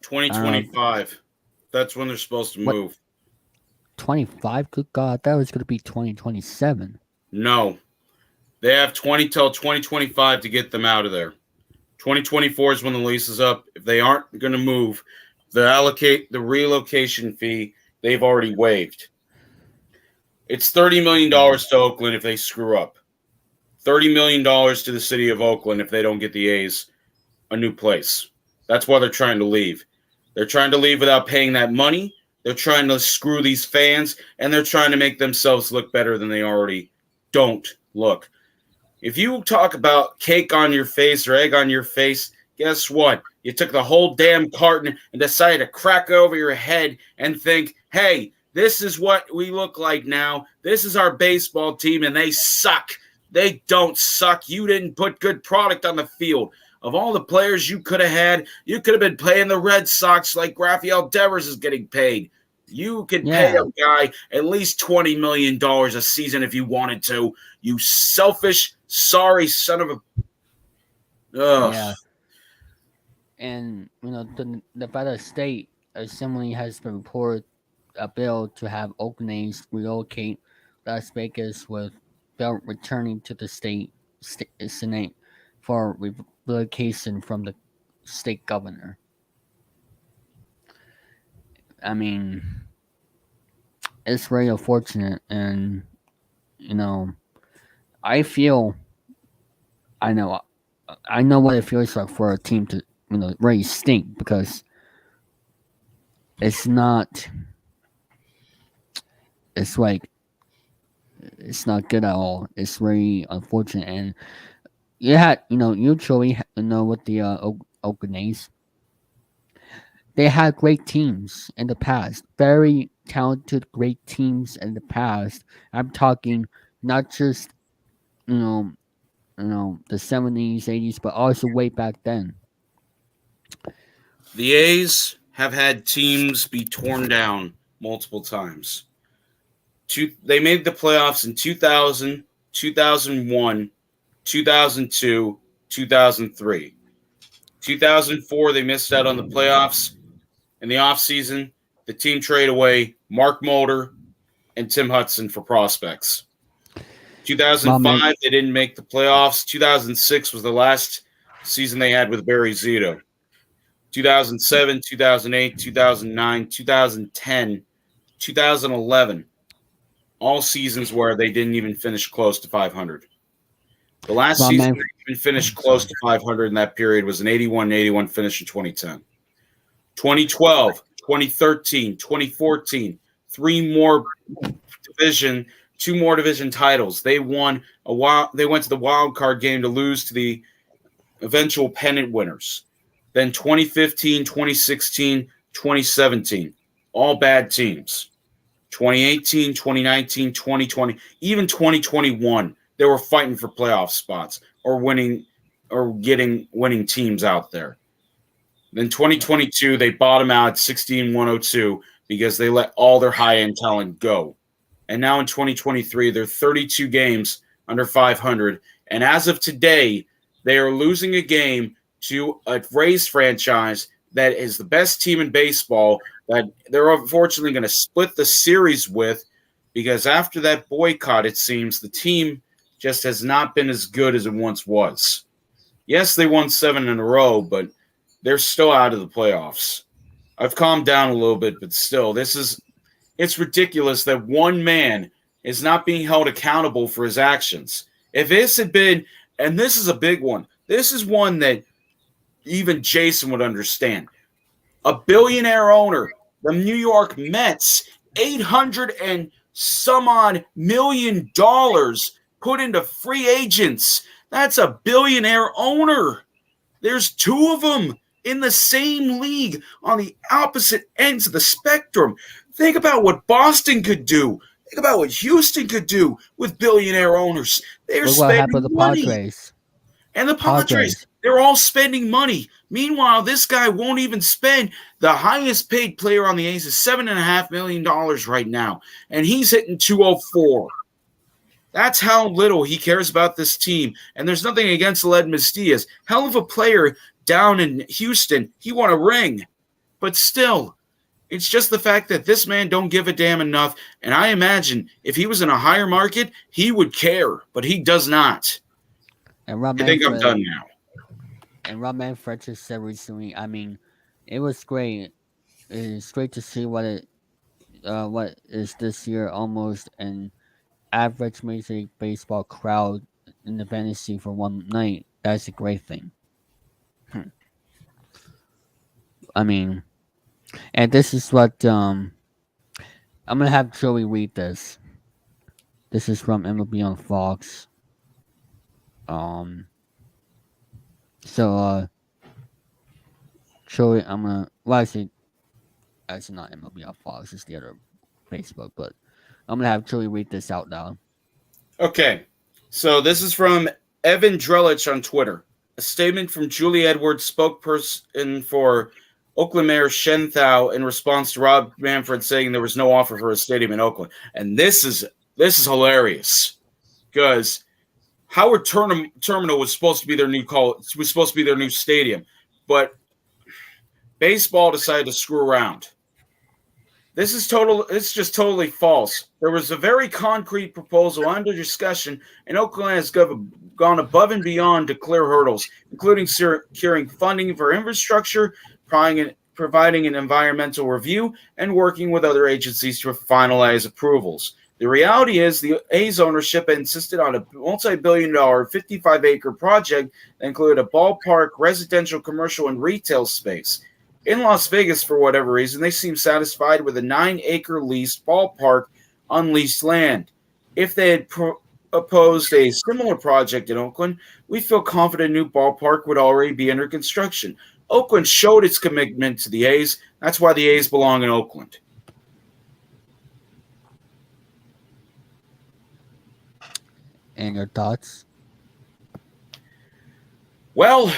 2025. That's when they're supposed to What? move. 25? Good God, that was gonna be 2027. No. They have 20 till 2025 to get them out of there. 2024 is when the lease is up. If they aren't going to move, the relocation fee they've already waived. It's $30 million to Oakland if they screw up. $30 million to the city of Oakland if they don't get the A's a new place. That's why they're trying to leave. They're trying to leave without paying that money. They're trying to screw these fans, and they're trying to make themselves look better than they already don't look. If you talk about cake on your face or egg on your face, guess what? You took the whole damn carton and decided to crack over your head and think, hey, this is what we look like now. This is our baseball team, and they suck. They don't suck. You didn't put good product on the field. Of all the players you could have had, you could have been playing the Red Sox like Rafael Devers is getting paid. You could pay a guy at least $20 million a season if you wanted to. You selfish, sorry son of a... Ugh. Yeah. And, the Nevada State Assembly has been reported a bill to have Oakland A's relocate Las Vegas with bill returning to the state Senate for relocation from the state governor. I mean, it's very unfortunate, and I feel, I know what it feels like for a team to really stink because it's not. It's like it's not good at all. It's very unfortunate, and usually with the Oakland A's, they had great teams in the past, very talented, great teams in the past. I'm talking not just the 70s, 80s, but also way back then. The A's have had teams be torn down multiple times. They made the playoffs in 2000, 2001, 2002, 2003. 2004, they missed out on the playoffs. In the offseason, the team traded away Mark Mulder and Tim Hudson for prospects. 2005, they didn't make the playoffs. 2006 was the last season they had with Barry Zito. 2007, 2008, 2009, 2010, 2011, all seasons where they didn't even finish close to 500. The last season they even finished close to 500 in that period was an 81-81 finish in 2010. 2012, 2013, 2014, two more division titles. They won they went to the wild card game to lose to the eventual pennant winners. Then 2015, 2016, 2017, all bad teams. 2018, 2019, 2020, even 2021, they were fighting for playoff spots or getting winning teams out there. Then 2022, they bottom out at 16-102 because they let all their high-end talent go. And now in 2023, they're 32 games under 500. And as of today, they are losing a game to a Rays franchise that is the best team in baseball that they're unfortunately going to split the series with, because after that boycott, it seems the team just has not been as good as it once was. Yes, they won 7 in a row, but they're still out of the playoffs. I've calmed down a little bit, but still, it's ridiculous that one man is not being held accountable for his actions. If this had been, and this is a big one, this is one that even Jason would understand. A billionaire owner, the New York Mets, $800 and some odd million put into free agents. That's a billionaire owner. There's 2 of them in the same league on the opposite ends of the spectrum. Think about what Boston could do. Think about what Houston could do with billionaire owners. They're Look what happened spending to the money. Padres. And the Padres, they're all spending money. Meanwhile, this guy won't even spend. The highest paid player on the A's is $7.5 million right now, and he's hitting 204. That's how little he cares about this team. And there's nothing against Aledmys Diaz. Hell of a player down in Houston. He won a ring. But still, it's just the fact that this man don't give a damn enough. And I imagine if he was in a higher market, he would care. But he does not. And Rob I think Manfred, I'm done now. And Rob Manfred just said recently, I mean, it was great. It's great to see what is this year almost an average Major League Baseball crowd in the fantasy for one night. That's a great thing. I mean, and this is what I'm gonna have Joey read this. This is from MLB on Fox. So Joey, actually not MLB on Fox, it's the other Facebook, but I'm gonna have Joey read this out now. Okay, so this is from Evan Drelich on Twitter. A statement from Julie Edwards, spokesperson for Oakland Mayor Shen Thao, in response to Rob Manfred saying there was no offer for a stadium in Oakland. And this is hilarious, because Howard Terminal was supposed to be their new stadium, but baseball decided to screw around. It's just totally false. There was a very concrete proposal under discussion, and Oakland has gone above and beyond to clear hurdles, including securing funding for infrastructure, providing an environmental review, and working with other agencies to finalize approvals. The reality is the A's ownership insisted on a multi-billion-dollar 55-acre project that included a ballpark, residential, commercial, and retail space. In Las Vegas, for whatever reason, they seem satisfied with a 9-acre leased ballpark on leased land. If they had opposed a similar project in Oakland, we feel confident a new ballpark would already be under construction. Oakland showed its commitment to the A's. That's why the A's belong in Oakland. And your thoughts? Well,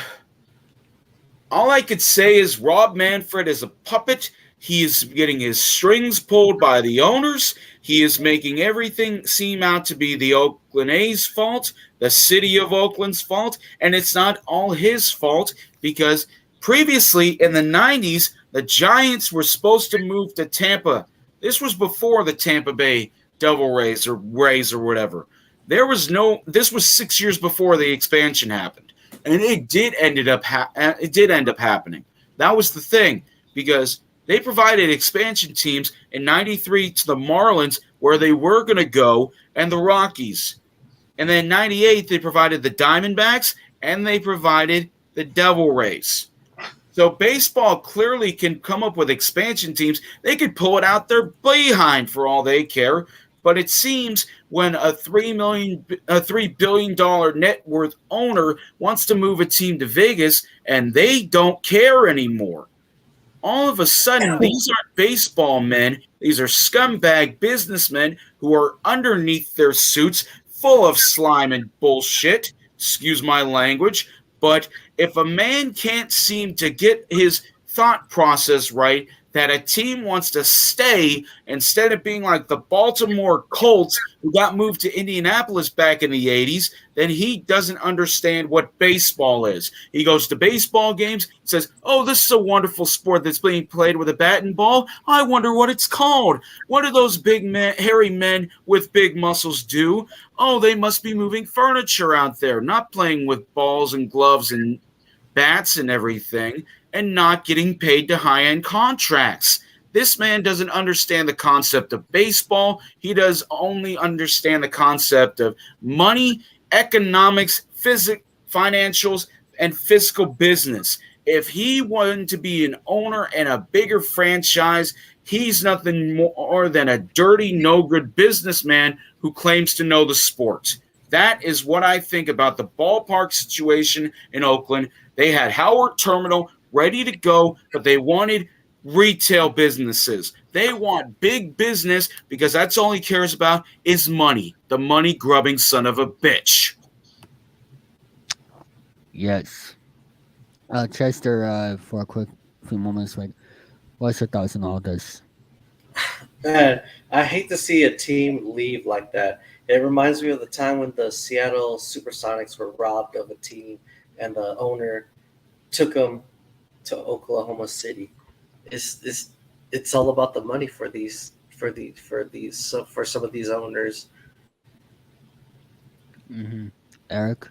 all I could say is Rob Manfred is a puppet. He is getting his strings pulled by the owners. He is making everything seem out to be the Oakland A's fault, the city of Oakland's fault, and it's not all his fault because previously in the 90s, the Giants were supposed to move to Tampa. This was before the Tampa Bay Devil Rays or whatever. This was 6 years before the expansion happened, and it did end up happening. That was the thing, because they provided expansion teams in 93 to the Marlins, where they were going to go, and the Rockies. And then in 98, they provided the Diamondbacks, and they provided the Devil Rays. So baseball clearly can come up with expansion teams. They could pull it out their behind for all they care. But it seems when a $3 billion net worth owner wants to move a team to Vegas, and they don't care anymore. All of a sudden, these aren't baseball men. These are scumbag businessmen who are underneath their suits full of slime and bullshit. Excuse my language. But if a man can't seem to get his thought process right, that a team wants to stay instead of being like the Baltimore Colts who got moved to Indianapolis back in the 80s, then he doesn't understand what baseball is. He goes to baseball games, says, oh, this is a wonderful sport that's being played with a bat and ball. I wonder what it's called. What do those big men, hairy men with big muscles do? Oh, they must be moving furniture out there, not playing with balls and gloves and bats and everything, and not getting paid to high-end contracts. This man doesn't understand the concept of baseball. He does only understand the concept of money, economics, financials, and fiscal business. If he wanted to be an owner in a bigger franchise, he's nothing more than a dirty, no-good businessman who claims to know the sport. That is what I think about the ballpark situation in Oakland. They had Howard Terminal ready to go, but they wanted retail businesses. They want big business because that's all he cares about is money. The money-grubbing son of a bitch. Yes. Chester, for a quick few moments, what's your thoughts on all this? Man, I hate to see a team leave like that. It reminds me of the time when the Seattle Supersonics were robbed of a team and the owner took them to Oklahoma City. It's all about the money for some of these owners. Mm-hmm. Eric?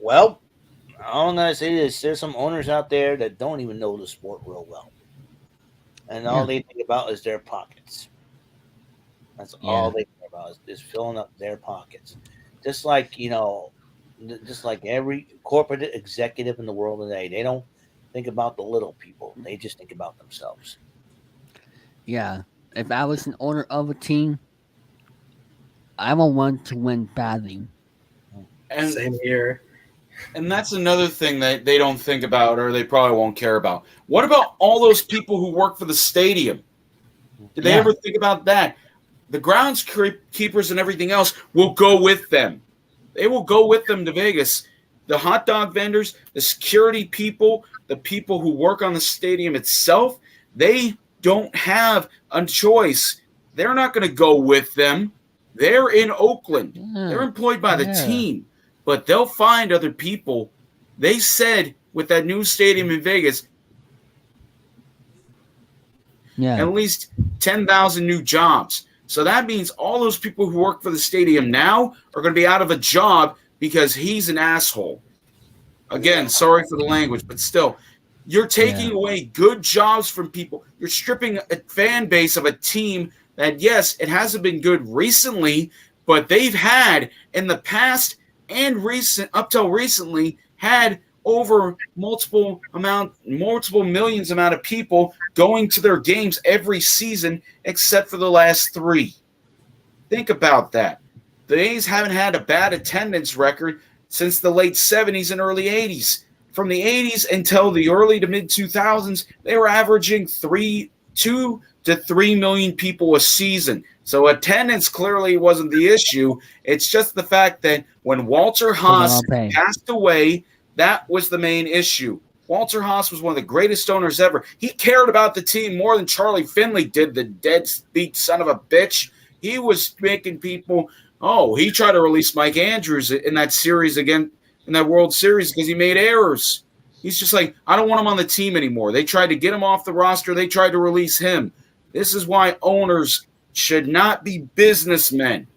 Well, all I'm gonna say is there's some owners out there that don't even know the sport real well, and all they think about is their pockets. That's all they think about is filling up their pockets. Just like every corporate executive in the world today, they don't think about the little people. They just think about themselves. Yeah. If I was an owner of a team, I would want to win badly. And Same here. And that's another thing that they don't think about, or they probably won't care about. What about all those people who work for the stadium? Did they ever think about that? The groundskeepers and everything else will go with them. They will go with them to Vegas. The hot dog vendors, the security people, the people who work on the stadium itself, they don't have a choice. They're not going to go with them. They're in Oakland. They're employed by the team. But they'll find other people. They said with that new stadium in Vegas, at least 10,000 new jobs. So that means all those people who work for the stadium now are going to be out of a job because he's an asshole. Again, sorry for the language, but still, you're taking away good jobs from people. You're stripping a fan base of a team that, yes, it hasn't been good recently, but they've had in the past and up till recently had over multiple millions amount of people going to their games every season except for the last 3. Think about that. The A's haven't had a bad attendance record since the late 70s and early 80s. From the 80s until the early to mid 2000s, they were averaging 2 to 3 million people a season. So attendance clearly wasn't the issue. It's just the fact that when Walter Haas passed away, that was the main issue. Walter Haas was one of the greatest owners ever. He cared about the team more than Charlie Finley did, the deadbeat son of a bitch. He was making people Oh, he tried to release Mike Andrews in that series again, in that World Series because he made errors. He's just like, I don't want him on the team anymore. They tried to get him off the roster. They tried to release him. This is why owners should not be businessmen.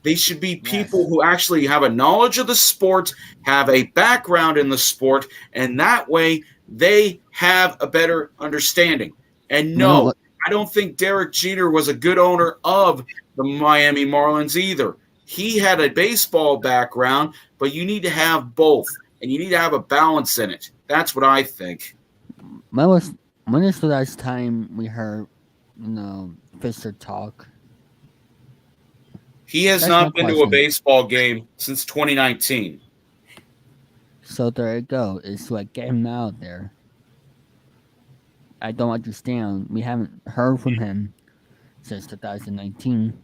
They should be people who actually have a knowledge of the sport, have a background in the sport, and that way they have a better understanding. And no, I don't think Derek Jeter was a good owner of the Miami Marlins either. He had a baseball background, but you need to have both, and you need to have a balance in it. That's what I think. When is the last time we heard, Fisher talk? He has That's not my been to a question. baseball game since 2019. So there you go. It's like get him out there. I don't understand. We haven't heard from him since 2019.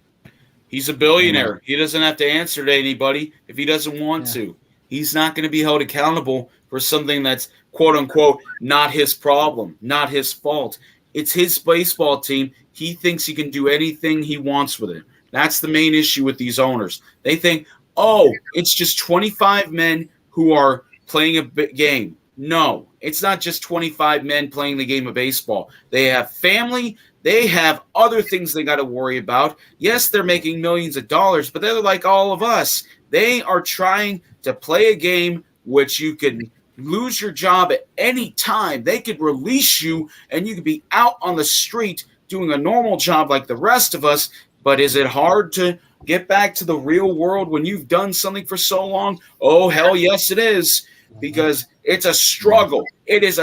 He's a billionaire. He doesn't have to answer to anybody if he doesn't want to. He's not going to be held accountable for something that's, quote unquote, not his problem, not his fault. It's his baseball team. He thinks he can do anything he wants with it. That's the main issue with these owners. They think, oh, it's just 25 men who are playing a game. No, it's not just 25 men playing the game of baseball. They have family. They have other things they got to worry about. Yes, they're making millions of dollars, but they're like all of us. They are trying to play a game which you can lose your job at any time. They could release you and you could be out on the street doing a normal job like the rest of us. But is it hard to get back to the real world when you've done something for so long? Oh, hell yes, it is. Because it's a struggle. It is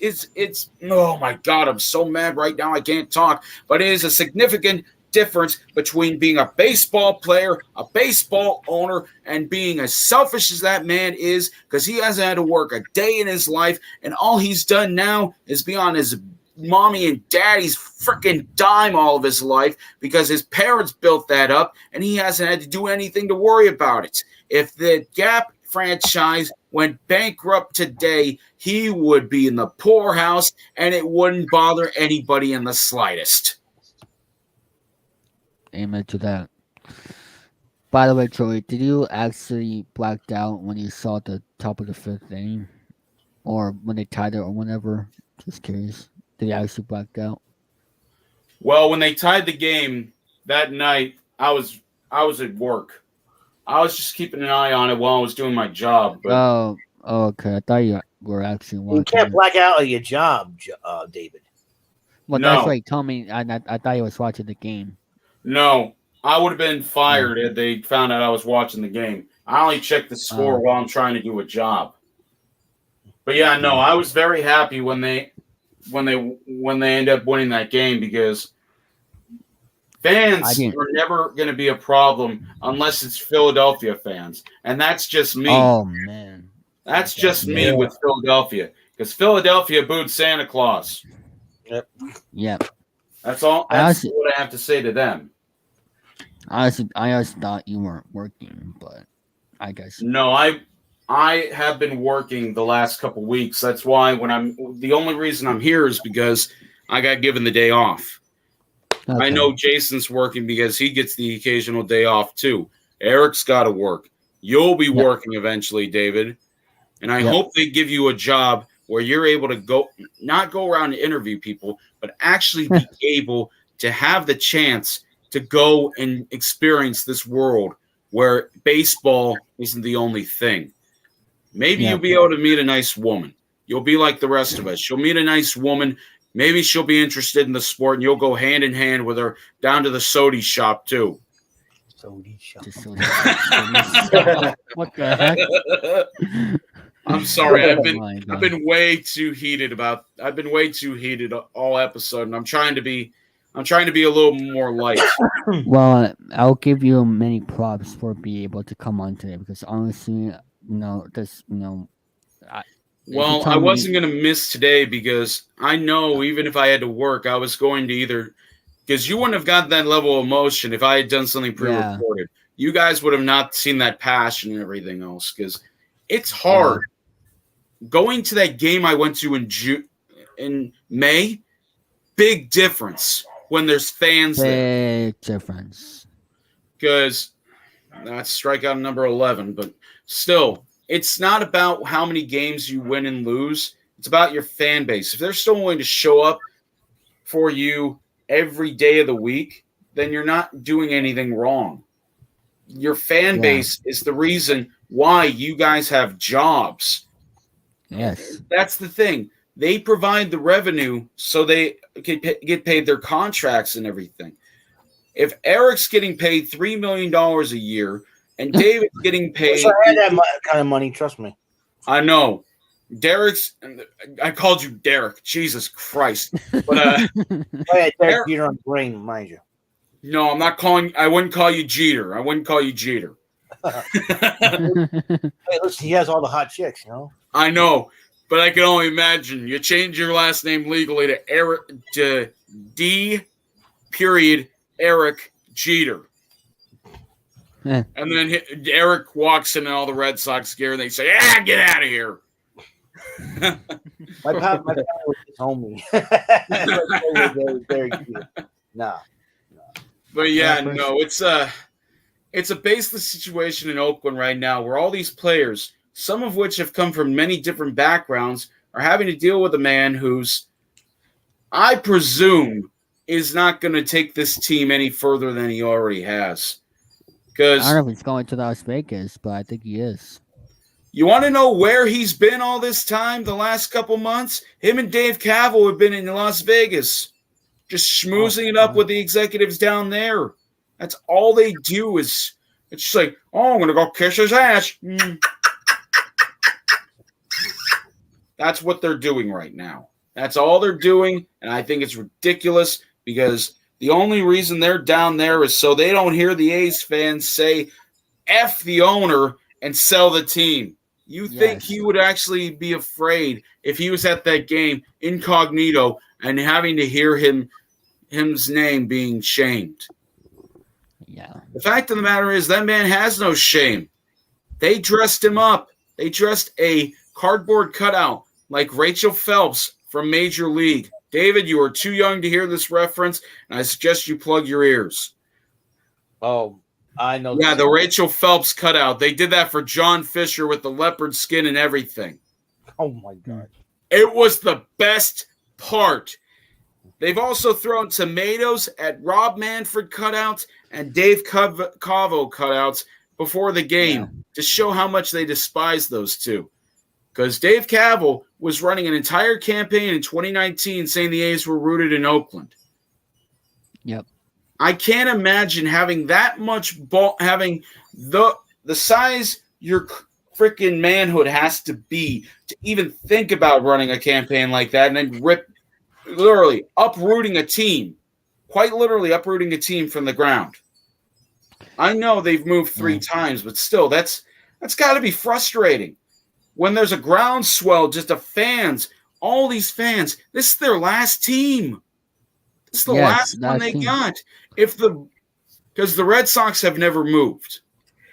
it's oh my God, I'm so mad right now I can't talk. But it is a significant difference between being a baseball player, a baseball owner, and being as selfish as that man is, because he hasn't had to work a day in his life, and all he's done now is be on his mommy and daddy's freaking dime all of his life because his parents built that up, and he hasn't had to do anything to worry about it. If the Gap franchise went bankrupt today, he would be in the poorhouse, and it wouldn't bother anybody in the slightest. Amen to that. By the way, Joey, did you actually blacked out when you saw the top of the fifth inning? Or when they tied it or whenever? Just curious. Did you actually black out? Well, when they tied the game that night, I was at work. I was just keeping an eye on it while I was doing my job. But Oh, okay. I thought you were actually watching. You can't black out on your job, David. Well, No. that's right. Tell me. I thought you was watching the game. no, I would have been fired if they found out I was watching the game. I only check the score while I'm trying to do a job. But yeah, no, I was very happy when they end up winning that game because fans are never going to be a problem unless it's Philadelphia fans, and that's just me. Oh man, that's just me with Philadelphia because Philadelphia booed Santa Claus. Yep. That's all. That's what I have to say to them. Honestly, I just thought you weren't working, but I guess no. I have been working the last couple weeks. That's why the only reason I'm here is because I got given the day off. Okay. I know Jason's working because he gets the occasional day off too. Eric's got to work. You'll be working eventually, David. And I hope they give you a job where you're able to not go around and interview people, but actually be able to have the chance to go and experience this world where baseball isn't the only thing. Maybe you'll be able to meet a nice woman. You'll be like the rest of us. You'll meet a nice woman. Maybe she'll be interested in the sport, and you'll go hand in hand with her down to the soda shop too. Soda shop. What the heck? I'm sorry. I've been way too heated all episode, and I'm trying to be a little more light. Well, I'll give you many props for being able to come on today because honestly, I wasn't going to miss today because I know even if I had to work, I was going to either because you wouldn't have got that level of emotion if I had done something pre-recorded. You guys would have not seen that passion and everything else because it's hard. Going to that game I went to in May, big difference when there's fans there. Big difference. Because That's strikeout number 11. But still, it's not about how many games you win and lose. It's about your fan base. If they're still willing to show up for you every day of the week, then you're not doing anything wrong. Your fan base is the reason why you guys have jobs. Yes. That's the thing. They provide the revenue so they can get paid their contracts and everything. If Eric's getting paid $3 million a year and David's getting paid... So I had that kind of money, trust me. I know. I called you Derek. Jesus Christ. But Derek Jeter on the brain, mind you. No, I wouldn't call you Jeter. I wouldn't call you Jeter. Hey, listen, he has all the hot chicks, you know? I know, but I can only imagine. You change your last name legally to D. Eric Jeter. Yeah. And then Eric walks in and all the Red Sox gear and they say, get out of here. My family was his homie. Very cute. Nah. But yeah, no, it's a baseless situation in Oakland right now where all these players, some of which have come from many different backgrounds, are having to deal with a man who's, I presume, is not going to take this team any further than he already has. I don't Because know if he's going to Las Vegas, but I think he is. you want to know where he's been all this time, the last couple months? Him and Dave Kaval have been in Las Vegas, just schmoozing it up with the executives down there. That's all they do is, it's just like, I'm going to go kiss his ass. That's what they're doing right now. That's all they're doing, and I think it's ridiculous because the only reason they're down there is so they don't hear the A's fans say, F the owner and sell the team. You think he would actually be afraid if he was at that game incognito and having to hear him's name being shamed? Yeah. The fact of the matter is that man has no shame. They dressed him up. They dressed a cardboard cutout like Rachel Phelps from Major League. David, you are too young to hear this reference, and I suggest you plug your ears. Oh, I know. Yeah, the Rachel Phelps cutout. They did that for John Fisher with the leopard skin and everything. Oh, my God. It was the best part. They've also thrown tomatoes at Rob Manfred cutouts and Dave Cavo cutouts before the game to show how much they despise those two. Because Dave Kaval was running an entire campaign in 2019 saying the A's were rooted in Oakland. Yep. I can't imagine having that much ball, having the size your freaking manhood has to be to even think about running a campaign like that and then literally uprooting a team, quite literally uprooting a team from the ground. I know they've moved 3 times, but still, that's got to be frustrating. When there's a groundswell just of fans, all these fans, this is their last team. This is the last one they got. Because the Red Sox have never moved.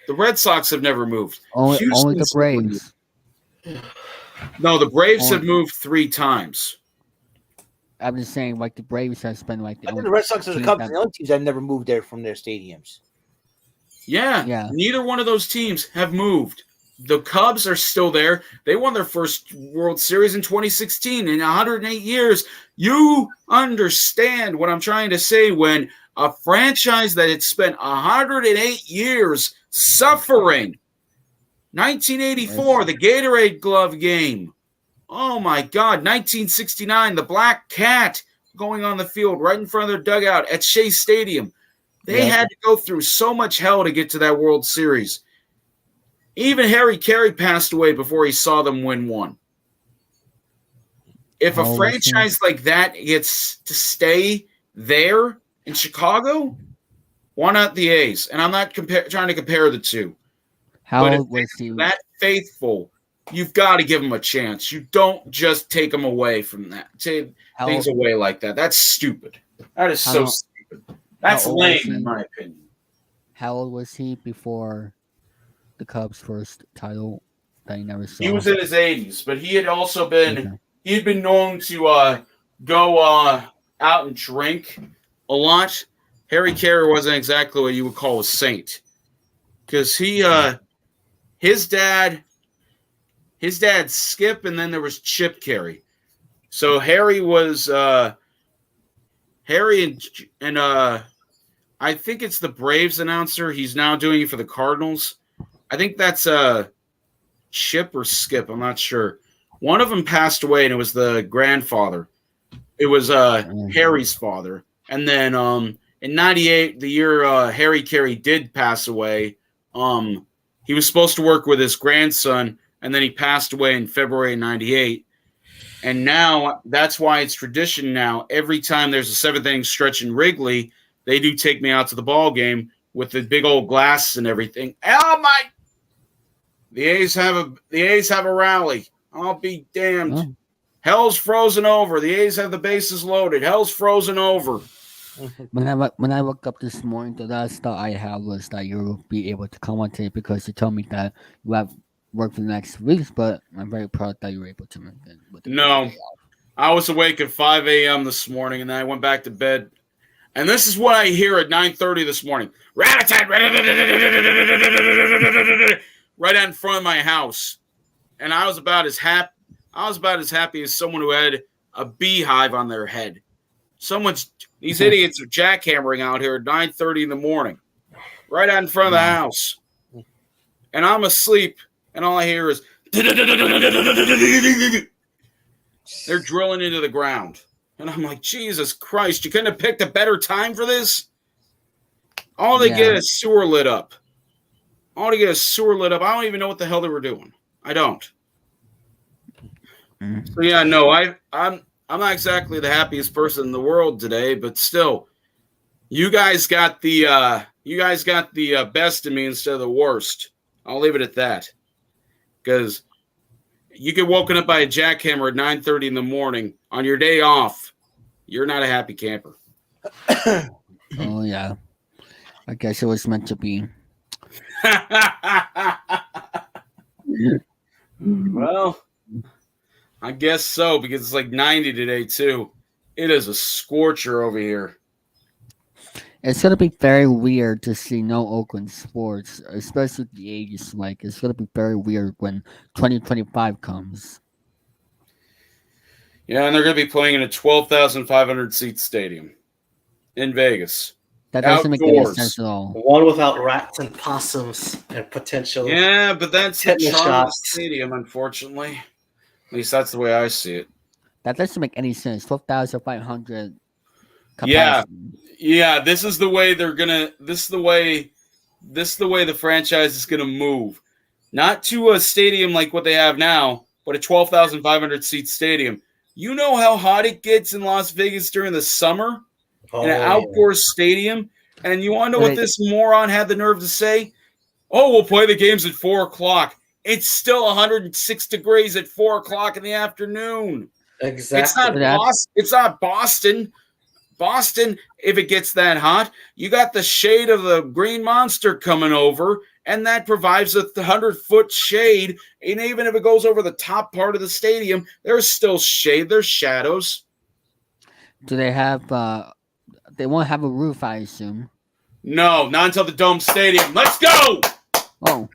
The Red Sox have never moved. Only the Braves. No, the Braves have moved 3 times. I'm just saying, like, the Braves have spent, like... I think the Red Sox and the Cubs and the other teams have never moved there from their stadiums. Yeah. Neither one of those teams have moved. The Cubs are still there. They won their first World Series in 2016. In 108 years, you understand what I'm trying to say when a franchise that had spent 108 years suffering. 1984, the Gatorade Glove game. Oh, my God. 1969, the Black Cat going on the field right in front of their dugout at Shea Stadium. They had to go through so much hell to get to that World Series. Even Harry Carey passed away before he saw them win one. If a franchise like that gets to stay there in Chicago, why not the A's? And I'm not trying to compare the two. How old was he? That faithful, you've got to give them a chance. You don't just take them away from that. Take things away like that. That's stupid. That is so stupid. That's lame, in my opinion. How old was he before the Cubs' first title that he never saw? He was in his 80s, but he had also been he had been known to go out and drink a lot. Harry Carey wasn't exactly what you would call a saint. because his dad Skip, and then there was Chip Carey. So Harry was Harry and I think it's the Braves announcer. He's now doing it for the Cardinals. I think that's Chip or Skip. I'm not sure. One of them passed away, and it was the grandfather. It was Harry's father. And then in '98, the year Harry Carey did pass away, he was supposed to work with his grandson, and then he passed away in February of '98. And now that's why it's tradition now. Every time there's a seventh inning stretch in Wrigley, they do take me out to the ball game with the big old glasses and everything. Oh my! The A's have a rally. I'll be damned. Oh. Hell's frozen over. The A's have the bases loaded. Hell's frozen over. When I woke up this morning, the last thought I had was that you will be able to commentate because you told me that you have work for the next weeks. But I'm very proud that you were able to make it. With the No, day off. I was awake at 5 a.m. this morning, and then I went back to bed. And this is what I hear at 9:30 this morning. Rat-a-tat, right out in front of my house. And I was about as happy as someone who had a beehive on their head. These idiots are jackhammering out here at 9:30 in the morning, right out in front of the house. And I'm asleep, and all I hear is they're drilling into the ground. And I'm like, Jesus Christ, you couldn't have picked a better time for this? All they get is sewer lit up. I don't even know what the hell they were doing. I don't. So yeah, no, I'm not exactly the happiest person in the world today, but still, you guys got the best of me instead of the worst. I'll leave it at that. Because you get woken up by a jackhammer at 9:30 in the morning on your day off. You're not a happy camper. Oh yeah, I guess it was meant to be. Well, I guess so, because it's like 90 today too. It is a scorcher over here. It's gonna be very weird to see no Oakland sports, especially the A's. Like it's gonna be very weird when 2025 comes. Yeah, and they're going to be playing in a 12,500 seat stadium in Vegas. That doesn't make any Outdoors. sense at all. One without rats and possums and potential. Yeah, but that's the Tetanus charm of the shots. stadium, unfortunately. At least that's the way I see it. That doesn't make any sense. 12,500 Yeah. capacity. Yeah, this is the way they're gonna. This is the way the franchise is gonna move. Not to a stadium like what they have now, but a 12,500 seat stadium. You know how hot it gets in Las Vegas during the summer in an outdoor stadium, and you want to know what this moron had the nerve to say? Oh, we'll play the games at 4:00. It's still 106 degrees at 4:00 in the afternoon. Exactly. It's not Boston. It's not Boston. Boston, if it gets that hot, you got the shade of the green monster coming over, and that provides a 100-foot shade. And even if it goes over the top part of the stadium, there's still shade. There's shadows. Do they have? They won't have a roof, I assume. No, not until the Dome Stadium. Let's go! Oh,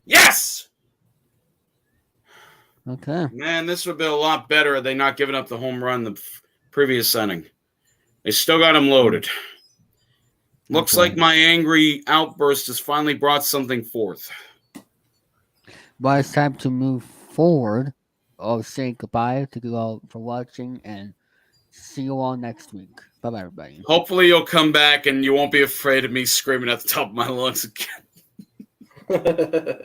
Yes! okay. Man, this would have been a lot better had they not given up the home run the previous inning. They still got him loaded. Looks like my angry outburst has finally brought something forth. Well, it's time to move forward. I'll say goodbye to you all for watching and see you all next week. Bye bye, everybody. Hopefully you'll come back and you won't be afraid of me screaming at the top of my lungs again.